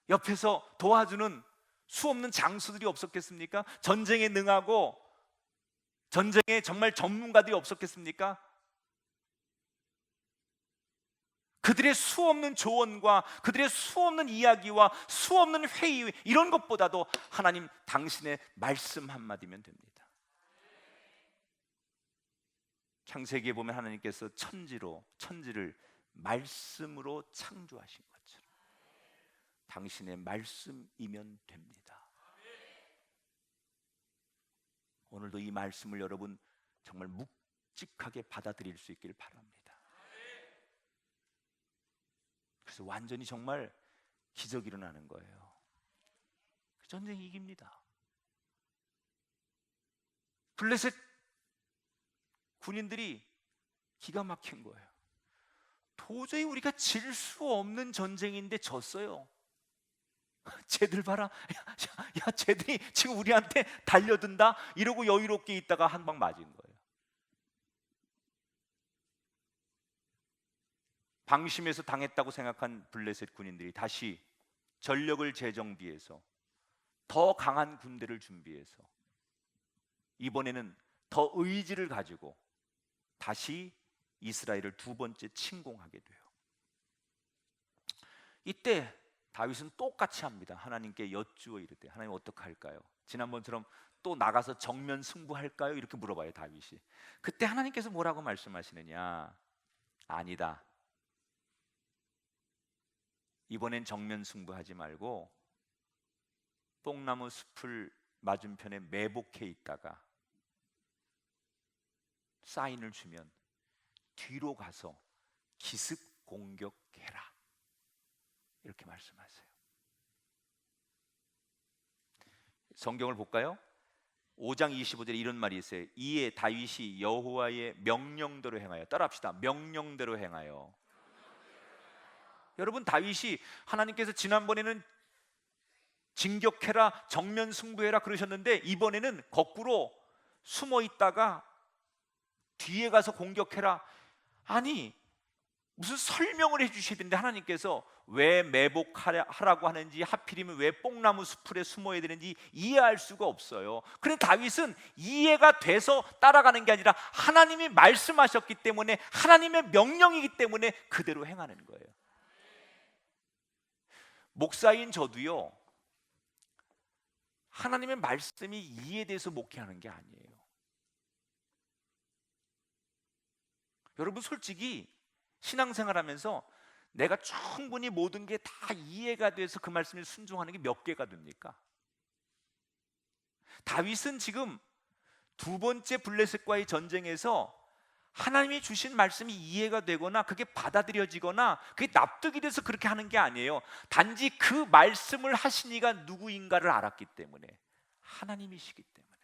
옆에서 도와주는 수없는 장수들이 없었겠습니까? 전쟁에 능하고 전쟁에 정말 전문가들이 없었겠습니까? 그들의 수없는 조언과 그들의 수없는 이야기와 수없는 회의, 이런 것보다도 하나님 당신의 말씀 한마디면 됩니다. 창세기에 보면 하나님께서 천지를 말씀으로 창조하신 것처럼 당신의 말씀이면 됩니다. 오늘도 이 말씀을 여러분 정말 묵직하게 받아들일 수 있기를 바랍니다. 그래서 완전히 정말 기적이 일어나는 거예요. 전쟁이 이깁니다. 블레셋 군인들이 기가 막힌 거예요. 도저히 우리가 질 수 없는 전쟁인데 졌어요. 쟤들 봐라. 야, 쟤들이 지금 우리한테 달려든다 이러고 여유롭게 있다가 한 방 맞은 거예요. 방심해서 당했다고 생각한 블레셋 군인들이 다시 전력을 재정비해서 더 강한 군대를 준비해서 이번에는 더 의지를 가지고 다시 이스라엘을 두 번째 침공하게 돼요. 이때 다윗은 똑같이 합니다. 하나님께 여쭈어 이르되, 하나님 어떻게 할까요? 지난번처럼 또 나가서 정면 승부할까요? 이렇게 물어봐요, 다윗이. 그때 하나님께서 뭐라고 말씀하시느냐? 아니다. 이번엔 정면 승부하지 말고 뽕나무 숲을 맞은편에 매복해 있다가 사인을 주면 뒤로 가서 기습 공격해라, 이렇게 말씀하세요. 성경을 볼까요? 5장 25절에 이런 말이 있어요. 이에 다윗이 여호와의 명령대로 행하여, 따라합시다. 명령대로 행하여. 여러분, 다윗이 하나님께서 지난번에는 진격해라, 정면 승부해라 그러셨는데 이번에는 거꾸로 숨어 있다가 뒤에 가서 공격해라. 아니, 무슨 설명을 해주셔야 되는데 하나님께서 왜 매복하라고 하는지, 하필이면 왜 뽕나무 숲에 숨어야 되는지 이해할 수가 없어요. 그런데 다윗은 이해가 돼서 따라가는 게 아니라 하나님이 말씀하셨기 때문에, 하나님의 명령이기 때문에 그대로 행하는 거예요. 목사인 저도요, 하나님의 말씀이 이해돼서 목회하는 게 아니에요. 여러분, 솔직히 신앙생활 하면서 내가 충분히 모든 게 다 이해가 돼서 그 말씀에 순종하는 게 몇 개가 됩니까? 다윗은 지금 두 번째 블레셋과의 전쟁에서 하나님이 주신 말씀이 이해가 되거나 그게 받아들여지거나 그게 납득이 돼서 그렇게 하는 게 아니에요. 단지 그 말씀을 하신 이가 누구인가를 알았기 때문에, 하나님이시기 때문에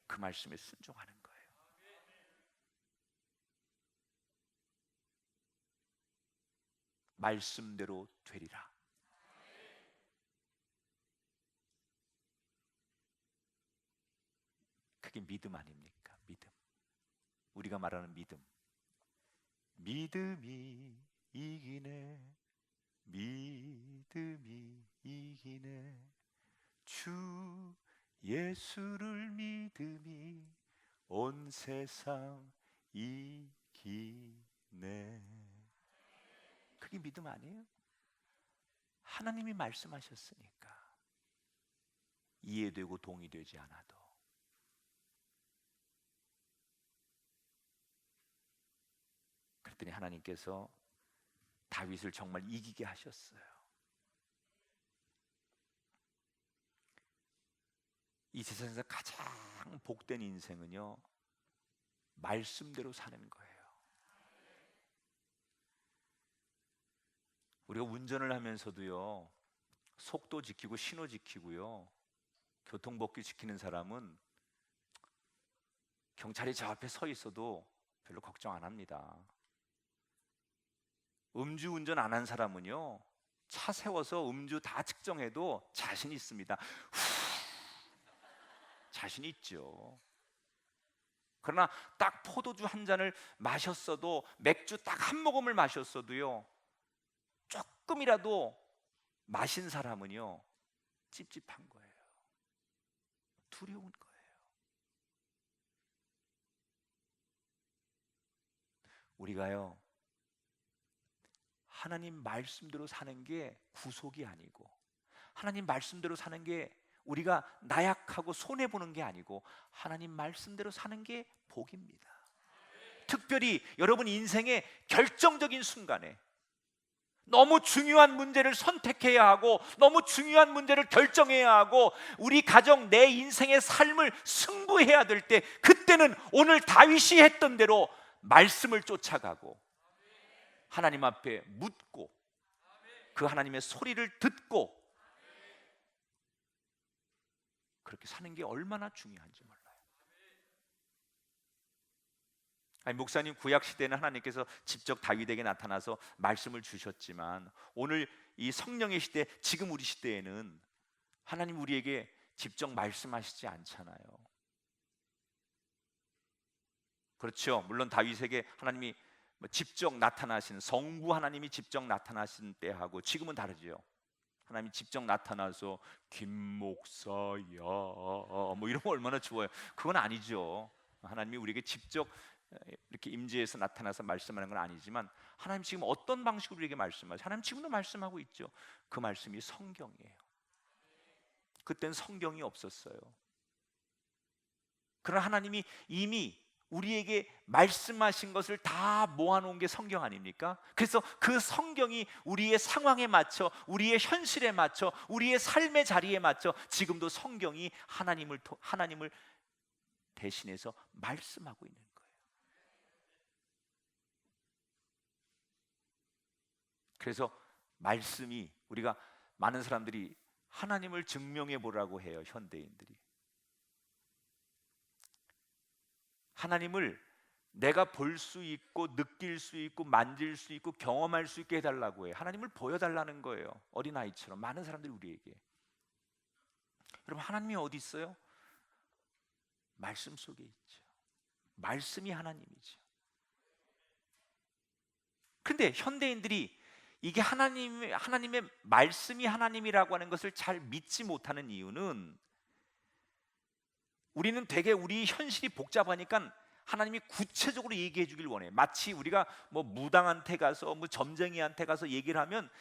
그 말씀에 순종하는 거예요. 말씀대로 되리라. 그게 믿음 아닙니까? 믿음. 우리가 말하는 믿음. 믿음이 이기네, 믿음이 이기네, 주 예수를 믿음이 온 세상 이기네. 그게 믿음 아니에요? 하나님이 말씀하셨으니까 이해되고 동의되지 않아도. 그랬더니 하나님께서 다윗을 정말 이기게 하셨어요. 이 세상에서 가장 복된 인생은요, 말씀대로 사는 거예요. 우리가 운전을 하면서도요, 속도 지키고 신호 지키고요, 교통법규 지키는 사람은 경찰이 저 앞에 서 있어도 별로 걱정 안 합니다. 음주운전 안 한 사람은요, 차 세워서 음주 다 측정해도 자신 있습니다. 자신 있죠. 그러나 딱 포도주 한 잔을 마셨어도, 맥주 딱 한 모금을 마셨어도요, 조금이라도 마신 사람은요 찝찝한 거예요. 두려운 거예요. 우리가요, 하나님 말씀대로 사는 게 구속이 아니고, 하나님 말씀대로 사는 게 우리가 나약하고 손해보는 게 아니고, 하나님 말씀대로 사는 게 복입니다. 특별히 여러분 인생의 결정적인 순간에 너무 중요한 문제를 선택해야 하고, 너무 중요한 문제를 결정해야 하고, 우리 가정, 내 인생의 삶을 승부해야 될 때, 그때는 오늘 다윗이 했던 대로 말씀을 쫓아가고 하나님 앞에 묻고 그 하나님의 소리를 듣고 그렇게 사는 게 얼마나 중요한지 몰라요. 아니, 목사님, 구약 시대는 하나님께서 직접 다윗에게 나타나서 말씀을 주셨지만, 오늘 이 성령의 시대, 지금 우리 시대에는 하나님 우리에게 직접 말씀하시지 않잖아요. 그렇죠. 물론 다윗에게 하나님이 직접 나타나신, 성부 하나님이 직접 나타나신 때하고 지금은 다르죠. 하나님이 직접 나타나서 김 목사야 뭐 이런 거 얼마나 좋아요. 그건 아니죠. 하나님이 우리에게 직접 이렇게 임재해서 나타나서 말씀하는 건 아니지만, 하나님 지금 어떤 방식으로 우리에게 말씀하세요? 하나님 지금도 말씀하고 있죠. 그 말씀이 성경이에요. 그땐 성경이 없었어요. 그러나 하나님이 이미 우리에게 말씀하신 것을 다 모아놓은 게 성경 아닙니까? 그래서 그 성경이 우리의 상황에 맞춰, 우리의 현실에 맞춰, 우리의 삶의 자리에 맞춰 지금도 성경이 하나님을 대신해서 말씀하고 있는 거예요. 그래서 말씀이, 우리가 많은 사람들이 하나님을 증명해 보라고 해요. 현대인들이 하나님을 내가 볼 수 있고 느낄 수 있고 만질 수 있고 경험할 수 있게 해달라고 해요. 하나님을 보여달라는 거예요. 어린아이처럼 많은 사람들이 우리에게. 여러분, 하나님이 어디 있어요? 말씀 속에 있죠. 말씀이 하나님이죠. 근데 현대인들이 이게 하나님의 말씀이 하나님이라고 하는 것을 잘 믿지 못하는 이유는, 우리는 되게 우리 현실이 복잡하니까 하나님이 구체적으로 얘기해 주길 원해. 마치 우리가 뭐 무당한테 가서, 뭐 점쟁이한테 가서 얘기를 하면,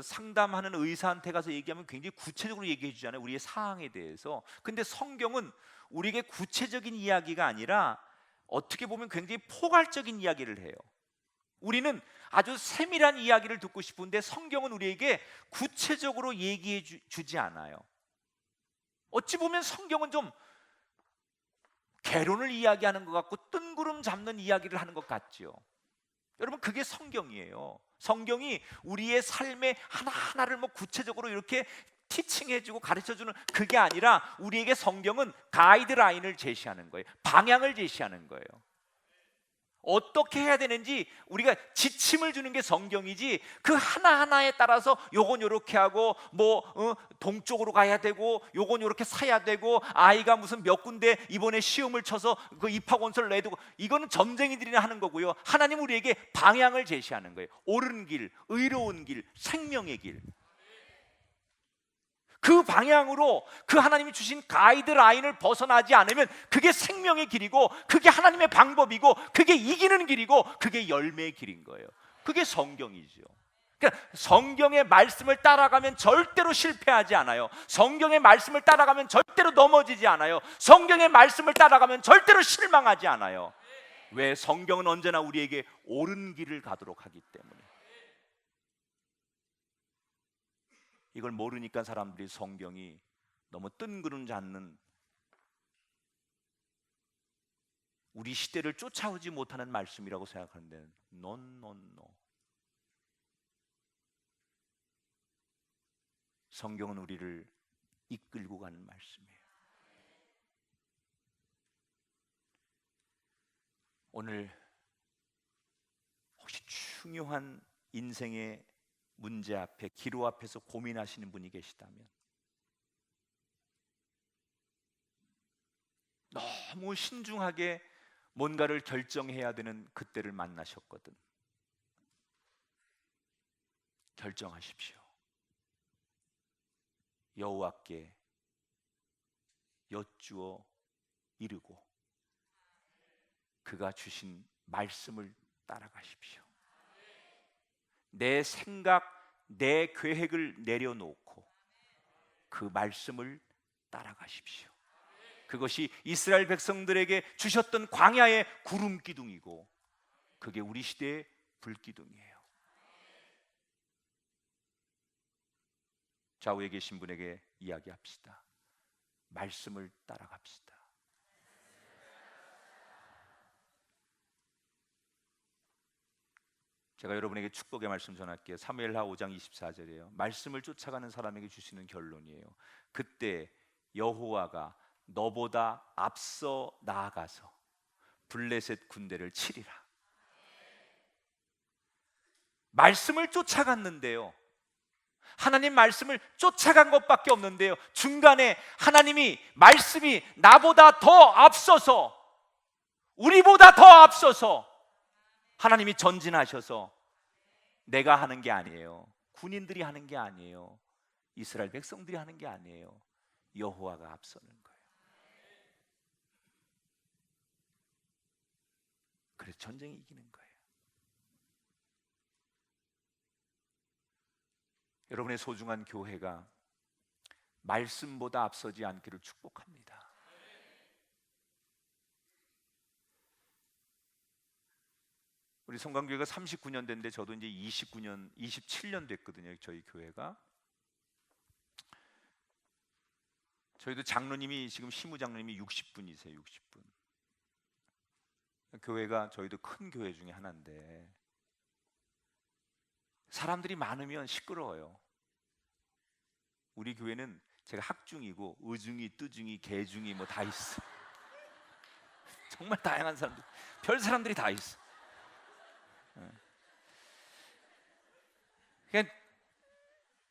상담하는 의사한테 가서 얘기하면 굉장히 구체적으로 얘기해 주잖아요, 우리의 상황에 대해서. 근데 성경은 우리에게 구체적인 이야기가 아니라 어떻게 보면 굉장히 포괄적인 이야기를 해요. 우리는 아주 세밀한 이야기를 듣고 싶은데 성경은 우리에게 구체적으로 얘기해 주지 않아요. 어찌 보면 성경은 좀 개론을 이야기하는 것 같고 뜬구름 잡는 이야기를 하는 것 같죠. 여러분, 그게 성경이에요. 성경이 우리의 삶의 하나하나를 뭐 구체적으로 이렇게 티칭해주고 가르쳐주는 그게 아니라, 우리에게 성경은 가이드라인을 제시하는 거예요. 방향을 제시하는 거예요. 어떻게 해야 되는지 우리가 지침을 주는 게 성경이지, 그 하나하나에 따라서 요건 요렇게 하고 동쪽으로 가야 되고 요건 요렇게 사야 되고 아이가 무슨 몇 군데 이번에 시험을 쳐서 그 입학원서를 내두고, 이거는 점쟁이들이나 하는 거고요. 하나님 우리에게 방향을 제시하는 거예요. 옳은 길, 의로운 길, 생명의 길. 그 방향으로, 그 하나님이 주신 가이드라인을 벗어나지 않으면 그게 생명의 길이고, 그게 하나님의 방법이고, 그게 이기는 길이고, 그게 열매의 길인 거예요. 그게 성경이죠. 그러니까 성경의 말씀을 따라가면 절대로 실패하지 않아요. 성경의 말씀을 따라가면 절대로 넘어지지 않아요. 성경의 말씀을 따라가면 절대로 실망하지 않아요. 왜? 성경은 언제나 우리에게 옳은 길을 가도록 하기 때문에. 이걸 모르니까 사람들이 성경이 너무 뜬구름 잡는, 우리 시대를 쫓아오지 못하는 말씀이라고 생각하는데, 노. 성경은 우리를 이끌고 가는 말씀이에요. 오늘 혹시 중요한 인생의 문제 앞에, 기로 앞에서 고민하시는 분이 계시다면, 너무 신중하게 뭔가를 결정해야 되는 그때를 만나셨거든. 결정하십시오. 여호와께 여쭈어 이르고 그가 주신 말씀을 따라가십시오. 내 생각, 내 계획을 내려놓고 그 말씀을 따라가십시오. 그것이 이스라엘 백성들에게 주셨던 광야의 구름 기둥이고, 그게 우리 시대의 불기둥이에요. 좌우에 계신 분에게 이야기합시다. 말씀을 따라갑시다. 제가 여러분에게 축복의 말씀 전할게요. 사무엘하 5장 24절이에요. 말씀을 쫓아가는 사람에게 주시는 결론이에요. 그때 여호와가 너보다 앞서 나아가서 블레셋 군대를 치리라. 말씀을 쫓아갔는데요, 하나님 말씀을 쫓아간 것밖에 없는데요, 중간에 하나님이 말씀이 나보다 더 앞서서, 우리보다 더 앞서서 하나님이 전진하셔서, 내가 하는 게 아니에요, 군인들이 하는 게 아니에요, 이스라엘 백성들이 하는 게 아니에요, 여호와가 앞서는 거예요. 그래서 전쟁이 이기는 거예요. 여러분의 소중한 교회가 말씀보다 앞서지 않기를 축복합니다. 우리 성강교회가 39년 됐는데 저도 이제 27년 됐거든요. 저희 교회가. 저희도 장로님이 지금 시무장로님이 60분이세요. 60분. 교회가 저희도 큰 교회 중에 하나인데 사람들이 많으면 시끄러워요. 우리 교회는 제가 학중이고 의중이, 뜨중이, 개중이 뭐 다 있어. 정말 다양한 사람들, 별 사람들이 다 있어. 그냥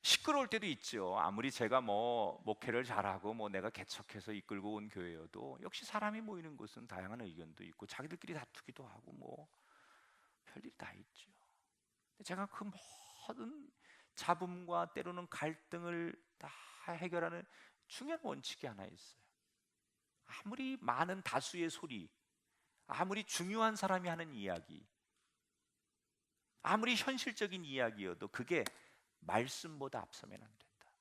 시끄러울 때도 있죠. 아무리 제가 뭐 목회를 잘하고 뭐 내가 개척해서 이끌고 온 교회여도 역시 사람이 모이는 곳은 다양한 의견도 있고 자기들끼리 다투기도 하고 뭐 별일이 다 있죠. 제가 그 모든 잡음과 때로는 갈등을 다 해결하는 중요한 원칙이 하나 있어요. 아무리 많은 다수의 소리, 아무리 중요한 사람이 하는 이야기, 아무리 현실적인 이야기여도 그게 말씀보다 앞서면 안 된다.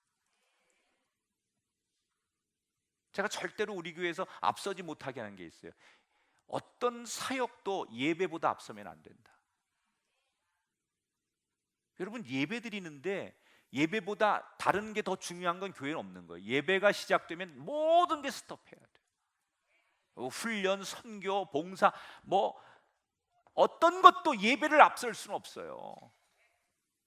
제가 절대로 우리 교회에서 앞서지 못하게 하는 게 있어요. 어떤 사역도 예배보다 앞서면 안 된다. 여러분, 예배 드리는데 예배보다 다른 게 더 중요한 건 교회는 없는 거예요. 예배가 시작되면 모든 게 스톱해야 돼요. 훈련, 선교, 봉사, 뭐 어떤 것도 예배를 앞설 수는 없어요.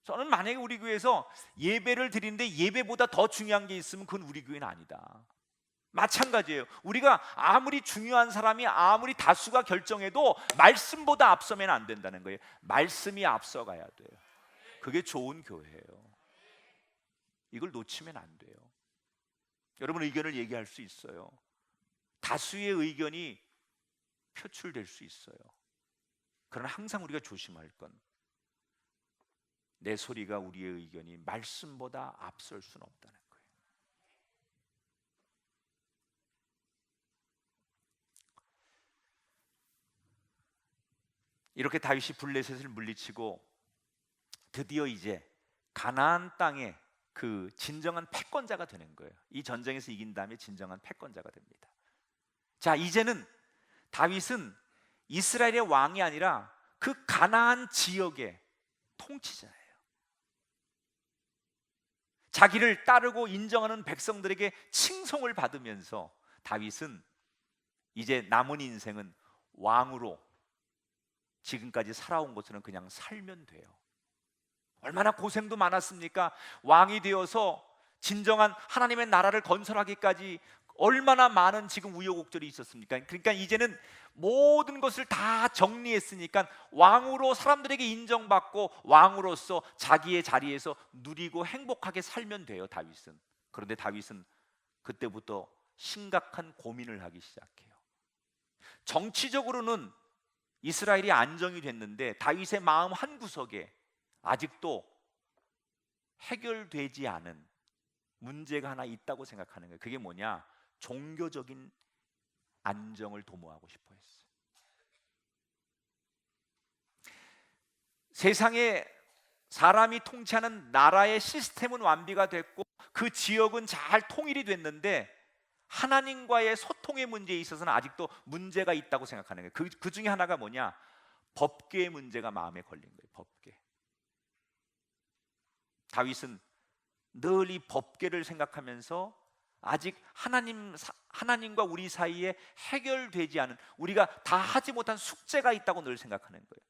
저는 만약에 우리 교회에서 예배를 드리는데 예배보다 더 중요한 게 있으면 그건 우리 교회는 아니다. 마찬가지예요. 우리가 아무리 중요한 사람이 아무리 다수가 결정해도 말씀보다 앞서면 안 된다는 거예요. 말씀이 앞서가야 돼요. 그게 좋은 교회예요. 이걸 놓치면 안 돼요. 여러분, 의견을 얘기할 수 있어요. 다수의 의견이 표출될 수 있어요. 그러나 항상 우리가 조심할 건 내 소리가, 우리의 의견이 말씀보다 앞설 수는 없다는 거예요. 이렇게 다윗이 블레셋을 물리치고 드디어 이제 가나안 땅에 그 진정한 패권자가 되는 거예요. 이 전쟁에서 이긴 다음에 진정한 패권자가 됩니다. 자, 이제는 다윗은 이스라엘의 왕이 아니라 그 가나안 지역의 통치자예요. 자기를 따르고 인정하는 백성들에게 칭송을 받으면서 다윗은 이제 남은 인생은 왕으로 지금까지 살아온 것처럼 그냥 살면 돼요. 얼마나 고생도 많았습니까? 왕이 되어서 진정한 하나님의 나라를 건설하기까지 얼마나 많은 지금 우여곡절이 있었습니까? 그러니까 이제는 모든 것을 다 정리했으니까 왕으로 사람들에게 인정받고 왕으로서 자기의 자리에서 누리고 행복하게 살면 돼요, 다윗은. 그런데 다윗은 그때부터 심각한 고민을 하기 시작해요. 정치적으로는 이스라엘이 안정이 됐는데 다윗의 마음 한구석에 아직도 해결되지 않은 문제가 하나 있다고 생각하는 거예요. 그게 뭐냐? 종교적인 안정을 도모하고 싶어 했어요. 세상에 사람이 통치하는 나라의 시스템은 완비가 됐고 그 지역은 잘 통일이 됐는데 하나님과의 소통의 문제에 있어서는 아직도 문제가 있다고 생각하는 거예요. 그 중에 하나가 뭐냐? 법계의 문제가 마음에 걸린 거예요. 법계. 다윗은 늘 이 법계를 생각하면서 아직 하나님과 우리 사이에 해결되지 않은, 우리가 다 하지 못한 숙제가 있다고 늘 생각하는 거예요.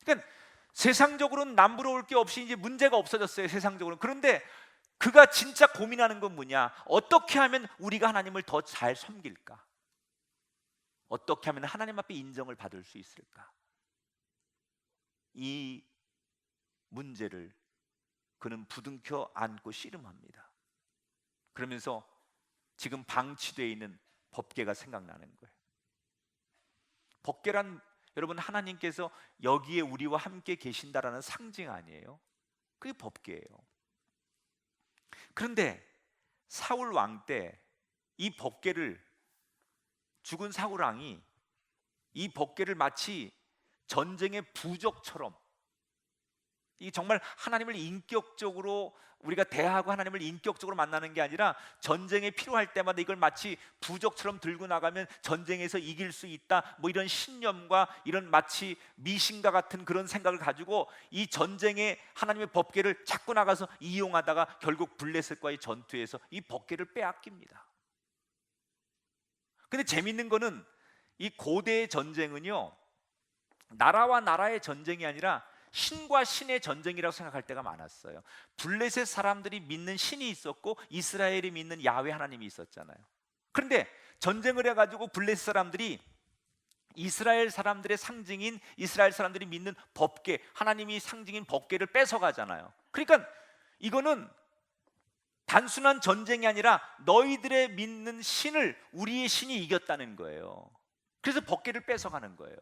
그러니까 세상적으로는 남부러울 게 없이 이제 문제가 없어졌어요, 세상적으로는. 그런데 그가 진짜 고민하는 건 뭐냐? 어떻게 하면 우리가 하나님을 더 잘 섬길까? 어떻게 하면 하나님 앞에 인정을 받을 수 있을까? 이 문제를 그는 부둥켜 안고 씨름합니다. 그러면서 지금 방치되어 있는 법궤가 생각나는 거예요. 법궤란 여러분, 하나님께서 여기에 우리와 함께 계신다라는 상징 아니에요? 그게 법궤예요. 그런데 사울 왕 때 이 법궤를, 죽은 사울 왕이 이 법궤를 마치 전쟁의 부적처럼, 이 정말 하나님을 인격적으로 우리가 대하고 하나님을 인격적으로 만나는 게 아니라 전쟁에 필요할 때마다 이걸 마치 부적처럼 들고 나가면 전쟁에서 이길 수 있다, 뭐 이런 신념과 이런 마치 미신과 같은 그런 생각을 가지고 이 전쟁에 하나님의 법궤를 자꾸 나가서 이용하다가 결국 블레셋과의 전투에서 이 법궤를 빼앗깁니다. 근데 재밌는 거는 이 고대의 전쟁은요, 나라와 나라의 전쟁이 아니라 신과 신의 전쟁이라고 생각할 때가 많았어요. 블레셋 사람들이 믿는 신이 있었고 이스라엘이 믿는 야훼 하나님이 있었잖아요. 그런데 전쟁을 해가지고 블레셋 사람들이 이스라엘 사람들의 상징인, 이스라엘 사람들이 믿는 법궤, 하나님이 상징인 법궤를 뺏어가잖아요. 그러니까 이거는 단순한 전쟁이 아니라 너희들의 믿는 신을 우리의 신이 이겼다는 거예요. 그래서 법궤를 뺏어가는 거예요.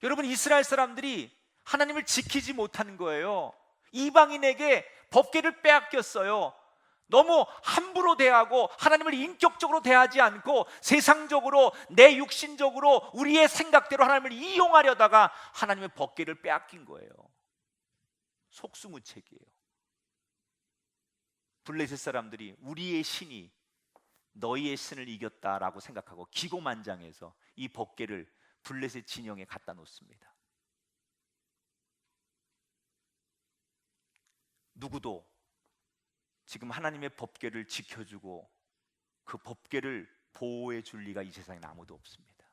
여러분, 이스라엘 사람들이 하나님을 지키지 못하는 거예요. 이방인에게 법궤를 빼앗겼어요. 너무 함부로 대하고 하나님을 인격적으로 대하지 않고 세상적으로, 내 육신적으로 우리의 생각대로 하나님을 이용하려다가 하나님의 법궤를 빼앗긴 거예요. 속수무책이에요. 블레셋 사람들이 우리의 신이 너희의 신을 이겼다라고 생각하고 기고만장해서 이 법궤를 블레셋 진영에 갖다 놓습니다. 누구도 지금 하나님의 법궤를 지켜주고 그 법궤를 보호해 줄 리가 이 세상에 아무도 없습니다.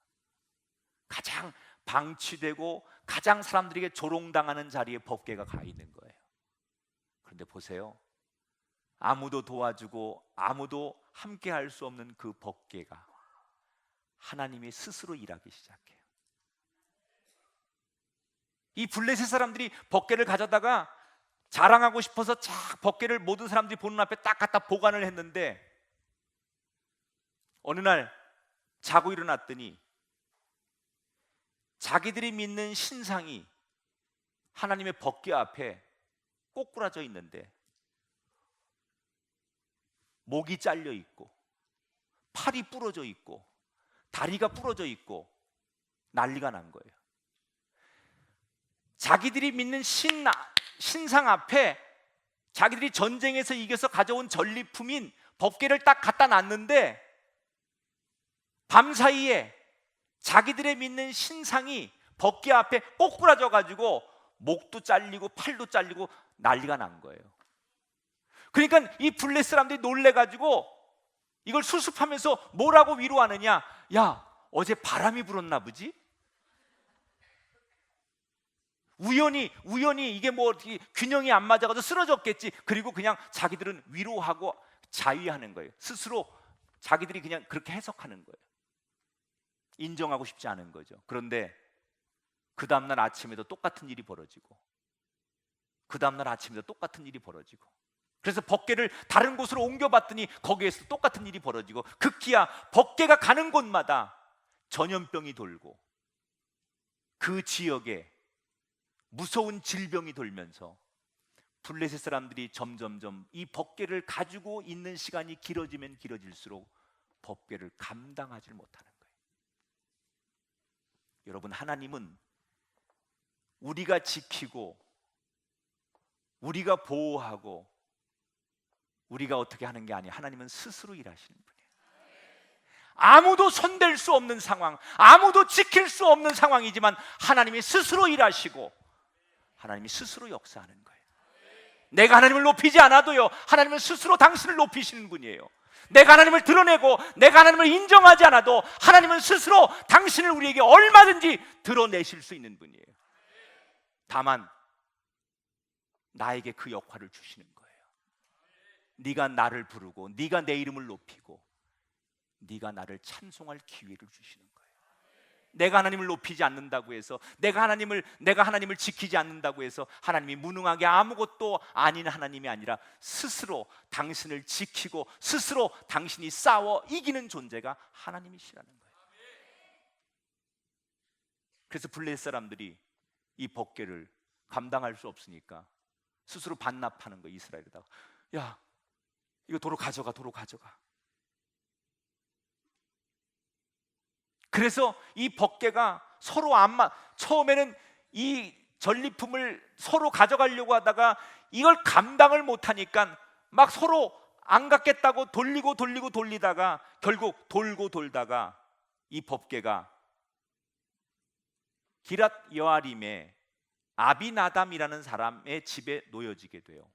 가장 방치되고 가장 사람들에게 조롱당하는 자리에 법궤가 가 있는 거예요. 그런데 보세요, 아무도 도와주고 아무도 함께 할 수 없는 그 법궤가 하나님이 스스로 일하기 시작해요. 이 블레셋 사람들이 법궤를 가져다가 자랑하고 싶어서 쫙 법궤를 모든 사람들이 보는 앞에 딱 갖다 보관을 했는데, 어느 날 자고 일어났더니 자기들이 믿는 신상이 하나님의 법궤 앞에 꼬꾸라져 있는데 목이 잘려 있고 팔이 부러져 있고 다리가 부러져 있고 난리가 난 거예요. 자기들이 믿는 신상 앞에 자기들이 전쟁에서 이겨서 가져온 전리품인 법궤를 딱 갖다 놨는데 밤사이에 자기들의 믿는 신상이 법궤 앞에 꼬꾸라져 가지고 목도 잘리고 팔도 잘리고 난리가 난 거예요. 그러니까 이 블레셋 사람들이 놀래 가지고 이걸 수습하면서 뭐라고 위로하느냐? 야, 어제 바람이 불었나 보지? 우연히 이게 뭐 균형이 안 맞아가지고 쓰러졌겠지. 그리고 그냥 자기들은 위로하고 자위하는 거예요. 스스로 자기들이 그냥 그렇게 해석하는 거예요. 인정하고 싶지 않은 거죠. 그런데 그 다음날 아침에도 똑같은 일이 벌어지고 그 다음날 아침에도 똑같은 일이 벌어지고, 그래서 법궤를 다른 곳으로 옮겨봤더니 거기에서 똑같은 일이 벌어지고, 극기야 법궤가 가는 곳마다 전염병이 돌고 그 지역에 무서운 질병이 돌면서 블레셋 사람들이 점점점 이 법궤를 가지고 있는 시간이 길어지면 길어질수록 법궤를 감당하지 못하는 거예요. 여러분, 하나님은 우리가 지키고 우리가 보호하고 우리가 어떻게 하는 게 아니에요. 하나님은 스스로 일하시는 분이에요. 아무도 손댈 수 없는 상황, 아무도 지킬 수 없는 상황이지만 하나님이 스스로 일하시고 하나님이 스스로 역사하는 거예요. 내가 하나님을 높이지 않아도요, 하나님은 스스로 당신을 높이시는 분이에요. 내가 하나님을 드러내고 내가 하나님을 인정하지 않아도 하나님은 스스로 당신을 우리에게 얼마든지 드러내실 수 있는 분이에요. 다만 나에게 그 역할을 주시는 거예요. 네가 나를 부르고 네가 내 이름을 높이고 네가 나를 찬송할 기회를 주시는 거예요. 내가 하나님을 높이지 않는다고 해서 내가 하나님을 지키지 않는다고 해서 하나님이 무능하게 아무것도 아닌 하나님이 아니라 스스로 당신을 지키고 스스로 당신이 싸워 이기는 존재가 하나님이시라는 거예요. 그래서 블레셋 사람들이 이 법궤를 감당할 수 없으니까 스스로 반납하는 거예요. 이스라엘에다가 야, 이거 도로 가져가. 그래서 이 법궤가 서로 처음에는 이 전리품을 서로 가져가려고 하다가 이걸 감당을 못하니까 막 서로 안 갖겠다고 돌리다가 결국 돌고 돌다가 이 법궤가 기랏 여아림의 아비나담이라는 사람의 집에 놓여지게 돼요.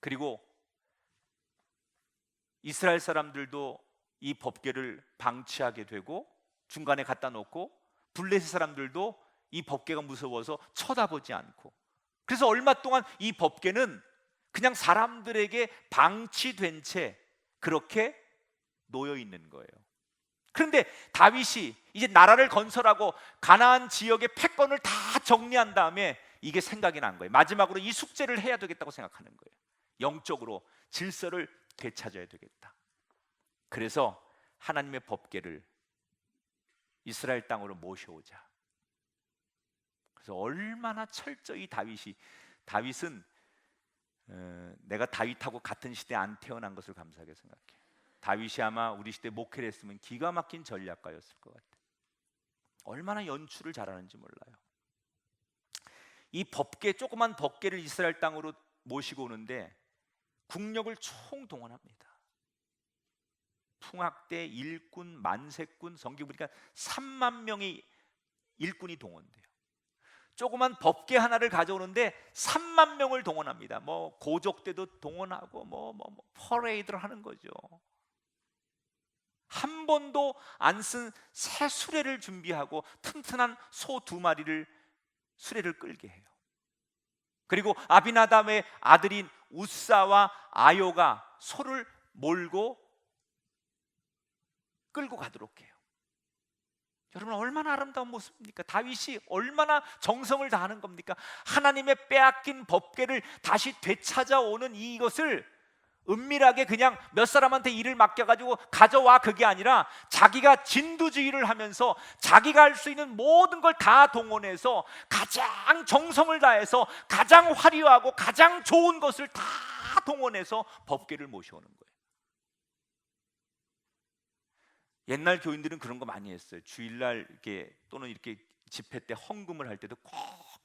그리고 이스라엘 사람들도 이 법궤를 방치하게 되고 중간에 갖다 놓고 블레셋 사람들도 이 법궤가 무서워서 쳐다보지 않고, 그래서 얼마 동안 이 법궤는 그냥 사람들에게 방치된 채 그렇게 놓여 있는 거예요. 그런데 다윗이 이제 나라를 건설하고 가나안 지역의 패권을 다 정리한 다음에 이게 생각이 난 거예요. 마지막으로 이 숙제를 해야 되겠다고 생각하는 거예요. 영적으로 질서를 되찾아야 되겠다. 그래서 하나님의 법궤를 이스라엘 땅으로 모셔오자. 그래서 얼마나 철저히 다윗은 내가 다윗하고 같은 시대에 안 태어난 것을 감사하게 생각해요. 다윗이 아마 우리 시대에 목회를 했으면 기가 막힌 전략가였을 것 같아요. 얼마나 연출을 잘하는지 몰라요. 이 조그만 법궤를 이스라엘 땅으로 모시고 오는데 국력을 총동원합니다. 풍악대, 일꾼, 만세꾼, 성경 보니까 3만 명의 일꾼이 동원돼요. 조그만 법궤 하나를 가져오는데 3만 명을 동원합니다. 뭐 고족대도 동원하고 퍼레이드를 하는 거죠. 한 번도 안 쓴 새 수레를 준비하고 튼튼한 소 2마리를 수레를 끌게 해요. 그리고 아비나담의 아들인 우사와 아요가 소를 몰고 끌고 가도록 해요. 여러분, 얼마나 아름다운 모습입니까? 다윗이 얼마나 정성을 다하는 겁니까? 하나님의 빼앗긴 법궤를 다시 되찾아오는 이것을 은밀하게 그냥 몇 사람한테 일을 맡겨가지고 가져와, 그게 아니라 자기가 진두지휘를 하면서 자기가 할 수 있는 모든 걸 다 동원해서 가장 정성을 다해서 가장 화려하고 가장 좋은 것을 다 동원해서 법궤를 모셔오는 거예요. 옛날 교인들은 그런 거 많이 했어요. 주일날 또는 이렇게 집회 때 헌금을 할 때도 꼭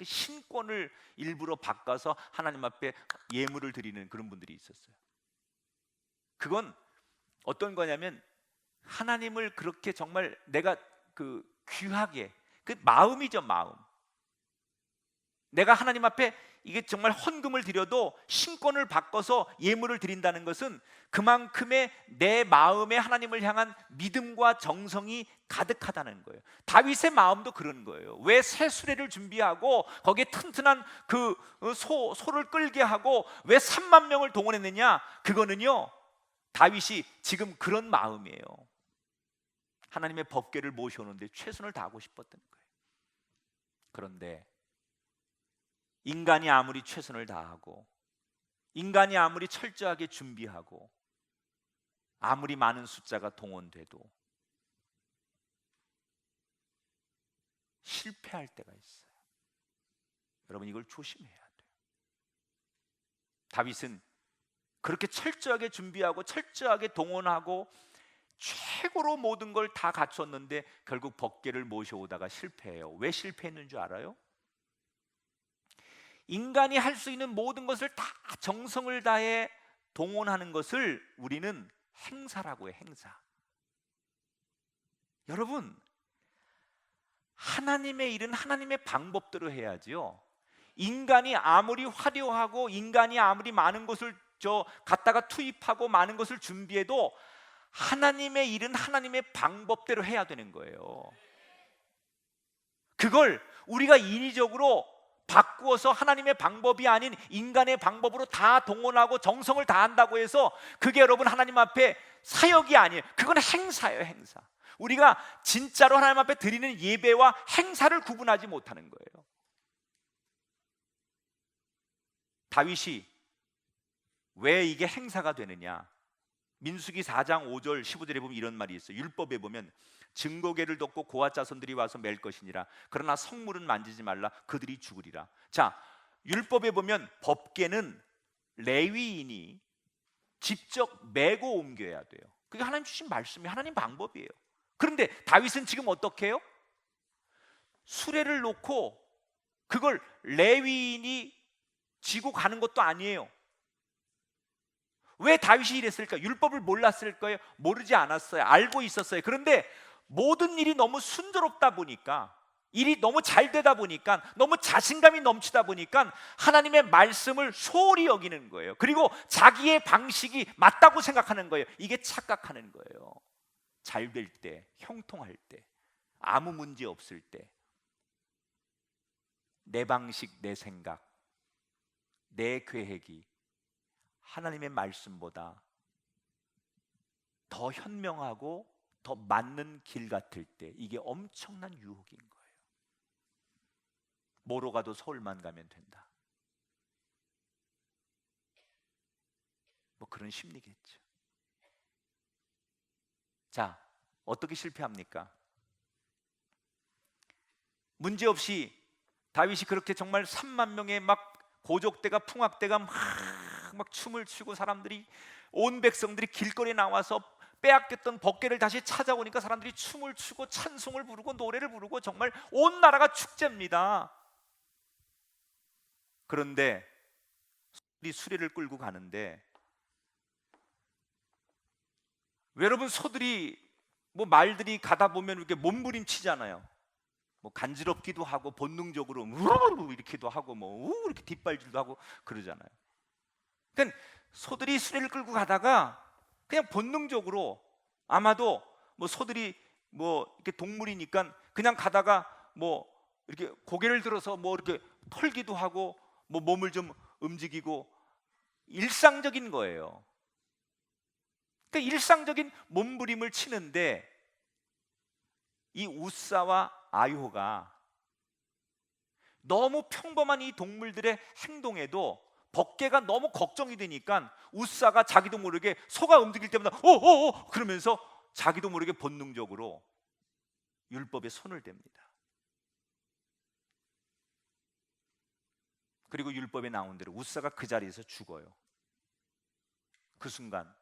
신권을 일부러 바꿔서 하나님 앞에 예물을 드리는 그런 분들이 있었어요. 그건 어떤 거냐면 하나님을 그렇게 정말 내가 귀하게, 그 마음이죠, 마음. 내가 하나님 앞에 이게 정말 헌금을 드려도 신권을 바꿔서 예물을 드린다는 것은 그만큼의 내 마음에 하나님을 향한 믿음과 정성이 가득하다는 거예요. 다윗의 마음도 그런 거예요. 왜 새 수레를 준비하고 거기에 튼튼한 소를 끌게 하고 왜 3만 명을 동원했느냐? 그거는요, 다윗이 지금 그런 마음이에요. 하나님의 법궤를 모셔오는데 최선을 다하고 싶었던 거예요. 그런데 인간이 아무리 최선을 다하고 인간이 아무리 철저하게 준비하고 아무리 많은 숫자가 동원돼도 실패할 때가 있어요. 여러분, 이걸 조심해야 돼요. 다윗은 그렇게 철저하게 준비하고 철저하게 동원하고 최고로 모든 걸 다 갖췄는데 결국 법궤를 모셔오다가 실패해요. 왜 실패했는 줄 알아요? 인간이 할 수 있는 모든 것을 다 정성을 다해 동원하는 것을 우리는 행사라고 해요. 행사. 여러분, 하나님의 일은 하나님의 방법대로 해야지요. 인간이 아무리 화려하고 인간이 아무리 많은 것을 갖다가 투입하고 많은 것을 준비해도 하나님의 일은 하나님의 방법대로 해야 되는 거예요. 그걸 우리가 인위적으로 바꾸어서 하나님의 방법이 아닌 인간의 방법으로 다 동원하고 정성을 다한다고 해서 그게 여러분 하나님 앞에 사역이 아니에요. 그건 행사예요. 행사. 우리가 진짜로 하나님 앞에 드리는 예배와 행사를 구분하지 못하는 거예요. 다윗이 왜 이게 행사가 되느냐? 민수기 4장 5절 15절에 보면 이런 말이 있어요. 율법에 보면 증거궤를 덮고 고아 자손들이 와서 맬 것이니라. 그러나 성물은 만지지 말라. 그들이 죽으리라. 자, 율법에 보면 법궤는 레위인이 직접 메고 옮겨야 돼요. 그게 하나님 주신 말씀이 하나님 방법이에요. 그런데 다윗은 지금 어떻게 해요? 수레를 놓고 그걸 레위인이 지고 가는 것도 아니에요. 왜 다윗이 이랬을까? 율법을 몰랐을 거예요? 모르지 않았어요. 알고 있었어요. 그런데 모든 일이 너무 순조롭다 보니까, 일이 너무 잘 되다 보니까, 너무 자신감이 넘치다 보니까 하나님의 말씀을 소홀히 여기는 거예요. 그리고 자기의 방식이 맞다고 생각하는 거예요. 이게 착각하는 거예요. 잘 될 때, 형통할 때, 아무 문제 없을 때, 내 방식, 내 생각, 내 계획이 하나님의 말씀보다 더 현명하고 더 맞는 길 같을 때 이게 엄청난 유혹인 거예요. 뭐로 가도 서울만 가면 된다. 뭐 그런 심리겠죠. 자, 어떻게 실패합니까? 문제없이 다윗이 그렇게 정말 3만 명의 막 고족대가 풍악대가 막 춤을 추고 사람들이, 온 백성들이 길거리에 나와서 빼앗겼던 법궤를 다시 찾아오니까 사람들이 춤을 추고 찬송을 부르고 노래를 부르고 정말 온 나라가 축제입니다. 그런데 소들이 수레를 끌고 가는데, 여러분 소들이 뭐 말들이 가다 보면 이렇게 몸부림치잖아요. 뭐 간지럽기도 하고 본능적으로 우르르 이렇게도 하고 뭐 이렇게 뒷발질도 하고 그러잖아요. 그러니까 소들이 수레를 끌고 가다가 그냥 본능적으로, 아마도 뭐 소들이 뭐 이렇게 동물이니까 그냥 가다가 뭐 이렇게 고개를 들어서 뭐 이렇게 털기도 하고 뭐 몸을 좀 움직이고, 일상적인 거예요. 그러니까 일상적인 몸부림을 치는데 이 우사와 아요가 너무 평범한 이 동물들의 행동에도 법궤가 너무 걱정이 되니까 우사가 자기도 모르게 소가 움직일 때마다 오오오 그러면서 자기도 모르게 본능적으로 율법에 손을 댑니다. 그리고 율법에 나온 대로 우사가 그 자리에서 죽어요. 그 순간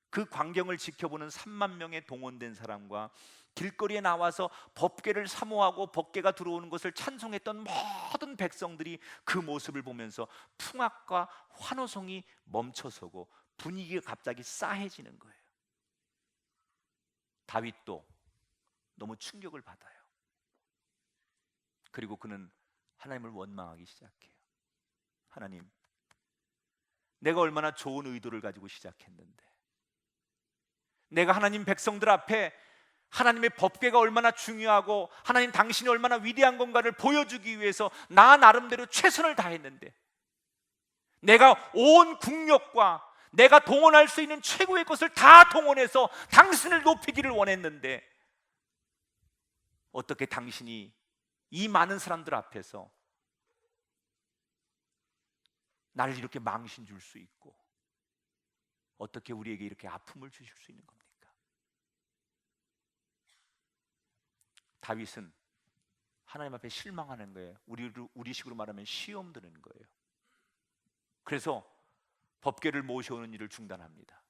그 광경을 지켜보는 3만 명의 동원된 사람과 길거리에 나와서 법궤를 사모하고 법궤가 들어오는 것을 찬송했던 모든 백성들이 그 모습을 보면서 풍악과 환호성이 멈춰서고 분위기가 갑자기 싸해지는 거예요. 다윗도 너무 충격을 받아요. 그리고 그는 하나님을 원망하기 시작해요. 하나님, 내가 얼마나 좋은 의도를 가지고 시작했는데, 내가 하나님 백성들 앞에 하나님의 법궤가 얼마나 중요하고 하나님 당신이 얼마나 위대한 건가를 보여주기 위해서 나 나름대로 최선을 다했는데, 내가 온 국력과 내가 동원할 수 있는 최고의 것을 다 동원해서 당신을 높이기를 원했는데, 어떻게 당신이 이 많은 사람들 앞에서 나를 이렇게 망신 줄 수 있고, 어떻게 우리에게 이렇게 아픔을 주실 수 있는 겁니까? 다윗은 하나님 앞에 실망하는 거예요. 우리식으로 말하면 시험 드는 거예요. 그래서 법궤를 모셔오는 일을 중단합니다.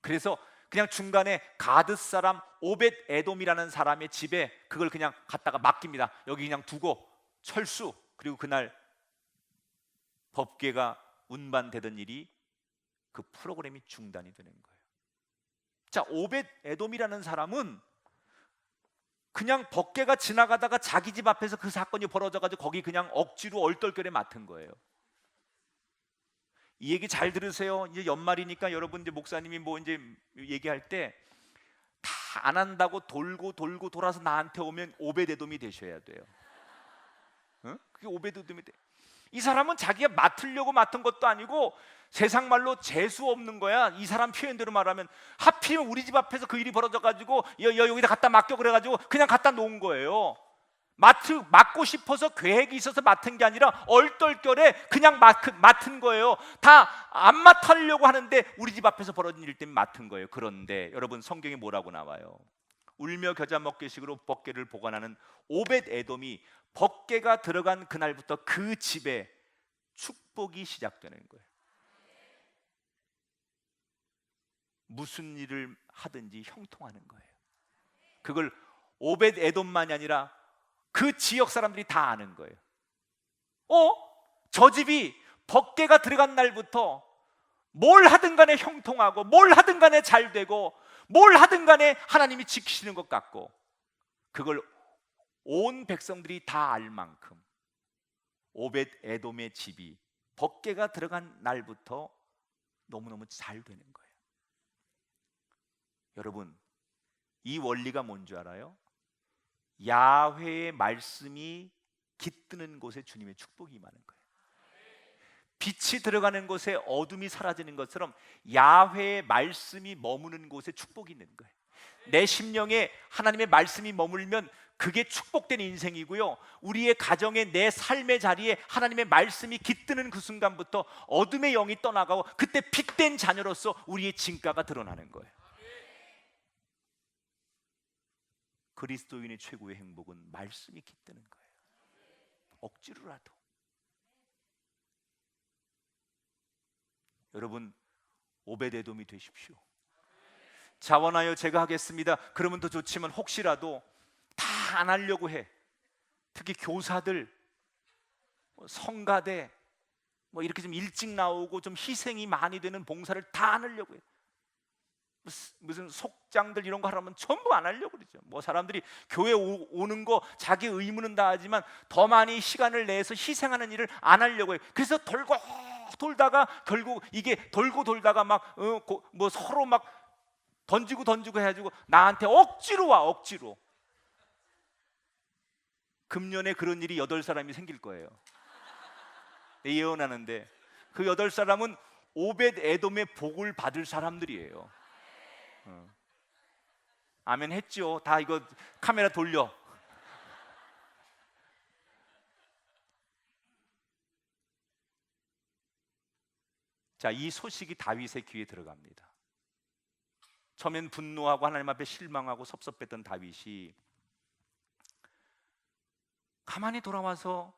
그래서 그냥 중간에 가드 사람 오벳 에돔이라는 사람의 집에 그걸 그냥 갖다가 맡깁니다. 여기 그냥 두고 철수. 그리고 그날 법궤가 운반되던 일이 그 프로그램이 중단이 되는 거예요. 자, 오벳 에돔이라는 사람은 그냥 법궤가 지나가다가 자기 집 앞에서 그 사건이 벌어져가지고 거기 그냥 억지로 얼떨결에 맡은 거예요. 이 얘기 잘 들으세요. 이제 연말이니까 여러분, 이제 목사님이 뭐 이제 얘기할 때 다 안 한다고 돌고 돌아서 나한테 오면 오벳 에돔이 되셔야 돼요. 응? 그게 오벳 에돔이 돼. 이 사람은 자기가 맡으려고 맡은 것도 아니고 세상 말로 재수 없는 거야. 이 사람 표현대로 말하면 하필이면 우리 집 앞에서 그 일이 벌어져가지고 여기다 갖다 맡겨 그래가지고 그냥 갖다 놓은 거예요. 맡고 싶어서 계획이 있어서 맡은 게 아니라 얼떨결에 그냥 맡은 거예요. 다 안 맡으려고 하는데 우리 집 앞에서 벌어진 일 때문에 맡은 거예요. 그런데 여러분, 성경에 뭐라고 나와요? 울며 겨자 먹기식으로 법궤를 보관하는 오벳 에돔이 법궤가 들어간 그날부터 그 집에 축복이 시작되는 거예요. 무슨 일을 하든지 형통하는 거예요. 그걸 오벳 에돔만이 아니라 그 지역 사람들이 다 아는 거예요. 저 집이 법궤가 들어간 날부터 뭘 하든 간에 형통하고 뭘 하든 간에 잘 되고 뭘 하든 간에 하나님이 지키시는 것 같고, 그걸 온 백성들이 다 알 만큼 오벳 에돔의 집이 법궤가 들어간 날부터 너무너무 잘 되는 거예요. 여러분, 이 원리가 뭔 줄 알아요? 야훼의 말씀이 깃드는 곳에 주님의 축복이 임하는 거예요. 빛이 들어가는 곳에 어둠이 사라지는 것처럼 야훼의 말씀이 머무는 곳에 축복이 있는 거예요. 내 심령에 하나님의 말씀이 머물면 그게 축복된 인생이고요, 우리의 가정에, 내 삶의 자리에 하나님의 말씀이 깃드는 그 순간부터 어둠의 영이 떠나가고 그때 빛된 자녀로서 우리의 진가가 드러나는 거예요. 그리스도인의 최고의 행복은 말씀이 깃드는 거예요. 억지로라도. 여러분, 오벳 에돔이 되십시오. 자원하여 제가 하겠습니다. 그러면 더 좋지만 혹시라도 다 안 하려고 해. 특히 교사들, 성가대 이렇게 좀 일찍 나오고 좀 희생이 많이 되는 봉사를 다 안 하려고 해. 무슨 속장들 이런 거 하라면 전부 안 하려고 그러죠. 사람들이 교회 오는 거 자기 의무는 다 하지만 더 많이 시간을 내서 희생하는 일을 안 하려고 해요. 그래서 돌고 돌다가 결국 이게 돌고 돌다가 막 서로 막 던지고 해가지고 나한테 억지로 와. 억지로. 금년에 그런 일이 8사람이 생길 거예요. 예언하는데 그 8사람은 오벳 에돔의 복을 받을 사람들이에요. 아멘 했죠. 다 이거 카메라 돌려. 자, 이 소식이 다윗의 귀에 들어갑니다. 처음엔 분노하고 하나님 앞에 실망하고 섭섭했던 다윗이 가만히 돌아와서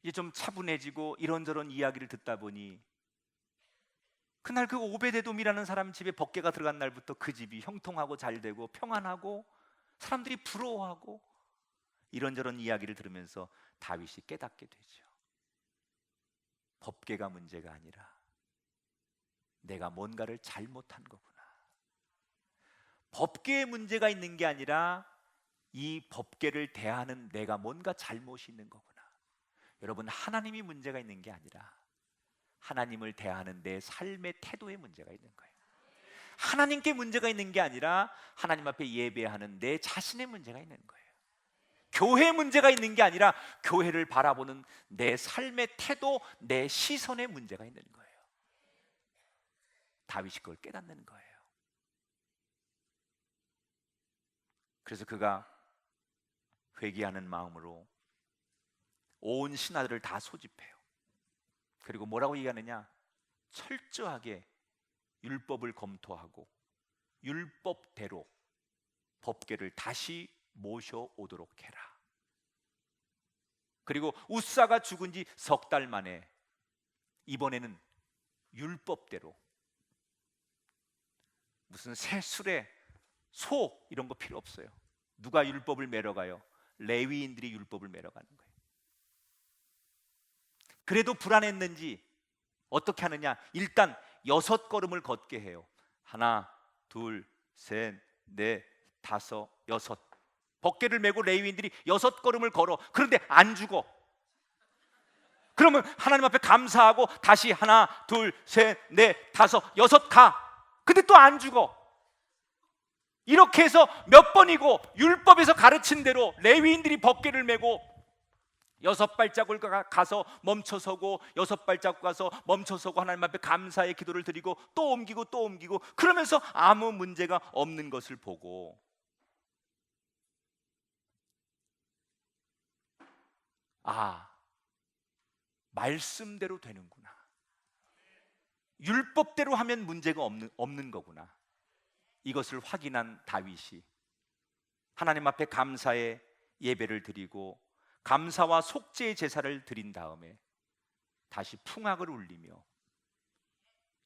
이제 좀 차분해지고 이런저런 이야기를 듣다 보니 그날 그 오벳 에돔이라는 사람 집에 법궤가 들어간 날부터 그 집이 형통하고 잘 되고 평안하고 사람들이 부러워하고 이런저런 이야기를 들으면서 다윗이 깨닫게 되죠. 법궤가 문제가 아니라 내가 뭔가를 잘못한 거구나. 법궤에 문제가 있는 게 아니라 이 법궤를 대하는 내가 뭔가 잘못이 있는 거구나. 여러분, 하나님이 문제가 있는 게 아니라 하나님을 대하는 내 삶의 태도에 문제가 있는 거예요. 하나님께 문제가 있는 게 아니라 하나님 앞에 예배하는 내 자신의 문제가 있는 거예요. 교회에 문제가 있는 게 아니라 교회를 바라보는 내 삶의 태도, 내 시선에 문제가 있는 거예요. 다윗이 그걸 깨닫는 거예요. 그래서 그가 회개하는 마음으로 온 신하들을 다 소집해요. 그리고 뭐라고 얘기하느냐? 철저하게 율법을 검토하고 율법대로 법궤를 다시 모셔오도록 해라. 그리고 웃사가 죽은 지 3달 만에 이번에는 율법대로, 무슨 새 수레, 소 이런 거 필요 없어요. 누가 율법을 매러 가요? 레위인들이 율법을 매러 가는 거예요. 그래도 불안했는지 어떻게 하느냐? 일단 6걸음을 걷게 해요. 하나, 둘, 셋, 넷, 다섯, 여섯. 벗개를 메고 레위인들이 6걸음을 걸어. 그런데 안 죽어. 그러면 하나님 앞에 감사하고 다시 하나, 둘, 셋, 넷, 다섯, 여섯 가. 근데 또 안 죽어. 이렇게 해서 몇 번이고 율법에서 가르친 대로 레위인들이 벗개를 메고 6발자국을 가서 멈춰서고 6발자국 가서 멈춰서고 하나님 앞에 감사의 기도를 드리고 또 옮기고 또 옮기고 그러면서 아무 문제가 없는 것을 보고 말씀대로 되는구나. 율법대로 하면 문제가 없는 거구나. 이것을 확인한 다윗이 하나님 앞에 감사의 예배를 드리고 감사와 속죄의 제사를 드린 다음에 다시 풍악을 울리며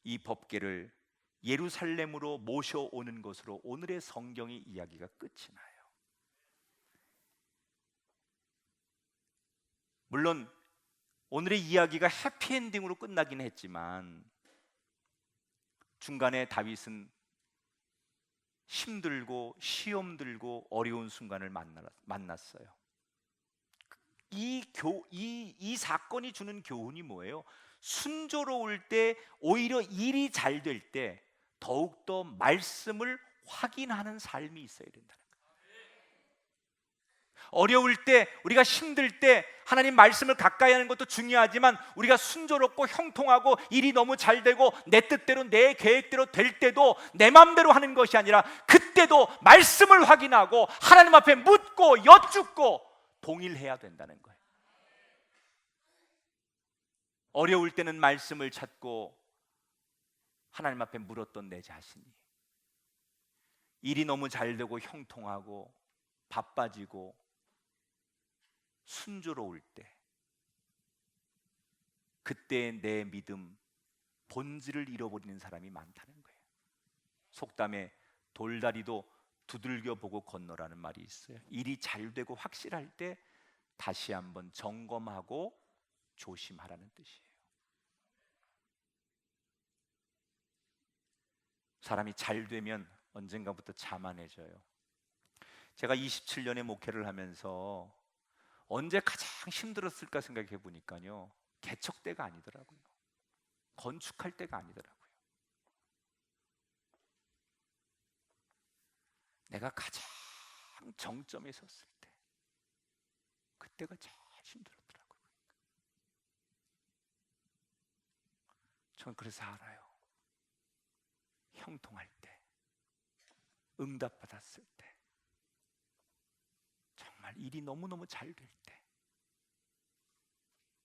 이 법궤를 예루살렘으로 모셔오는 것으로 오늘의 성경의 이야기가 끝이 나요. 물론 오늘의 이야기가 해피엔딩으로 끝나긴 했지만 중간에 다윗은 힘들고 시험 들고 어려운 순간을 만났어요. 이 사건이 주는 교훈이 뭐예요? 순조로울 때 오히려 일이 잘 될 때 더욱더 말씀을 확인하는 삶이 있어야 된다는 거예요. 어려울 때 우리가 힘들 때 하나님 말씀을 가까이 하는 것도 중요하지만 우리가 순조롭고 형통하고 일이 너무 잘 되고 내 뜻대로 내 계획대로 될 때도 내 마음대로 하는 것이 아니라 그때도 말씀을 확인하고 하나님 앞에 묻고 여쭙고 동일해야 된다는 거예요. 어려울 때는 말씀을 찾고 하나님 앞에 물었던 내 자신이 일이 너무 잘 되고 형통하고 바빠지고 순조로울 때 그때 내 믿음 본질을 잃어버리는 사람이 많다는 거예요. 속담에 돌다리도 두들겨 보고 건너라는 말이 있어요. 일이 잘 되고 확실할 때 다시 한번 점검하고 조심하라는 뜻이에요. 사람이 잘 되면 언젠가부터 자만해져요. 제가 27년의 목회를 하면서 언제 가장 힘들었을까 생각해 보니까요, 개척 때가 아니더라고요. 건축할 때가 아니더라고요. 내가 가장 정점에 섰을 때 그때가 제일 힘들었더라고요. 전 그래서 알아요. 형통할 때, 응답받았을 때, 정말 일이 너무너무 잘 될 때,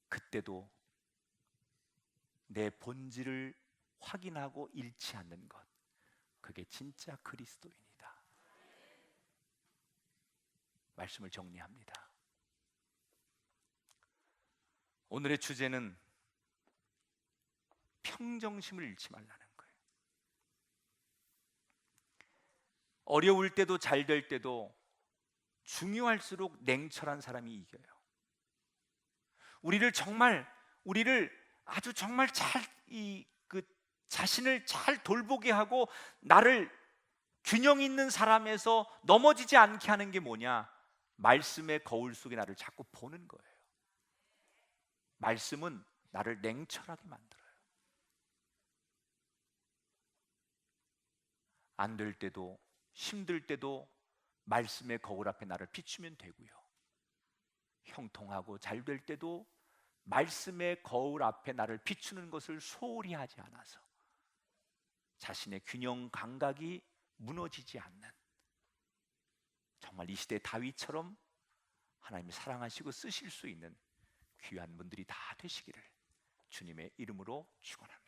그때도 내 본질을 확인하고 잃지 않는 것, 그게 진짜 그리스도인이다. 말씀을 정리합니다. 오늘의 주제는 평정심을 잃지 말라는 거예요. 어려울 때도 잘 될 때도 중요할수록 냉철한 사람이 이겨요. 우리를 아주 정말 잘 자신을 잘 돌보게 하고 나를 균형 있는 사람에서 넘어지지 않게 하는 게 뭐냐? 말씀의 거울 속에 나를 자꾸 보는 거예요. 말씀은 나를 냉철하게 만들어요. 안 될 때도 힘들 때도 말씀의 거울 앞에 나를 비추면 되고요. 형통하고 잘 될 때도 말씀의 거울 앞에 나를 비추는 것을 소홀히 하지 않아서 자신의 균형 감각이 무너지지 않는, 정말 이 시대 다윗처럼 하나님이 사랑하시고 쓰실 수 있는 귀한 분들이 다 되시기를 주님의 이름으로 축원합니다.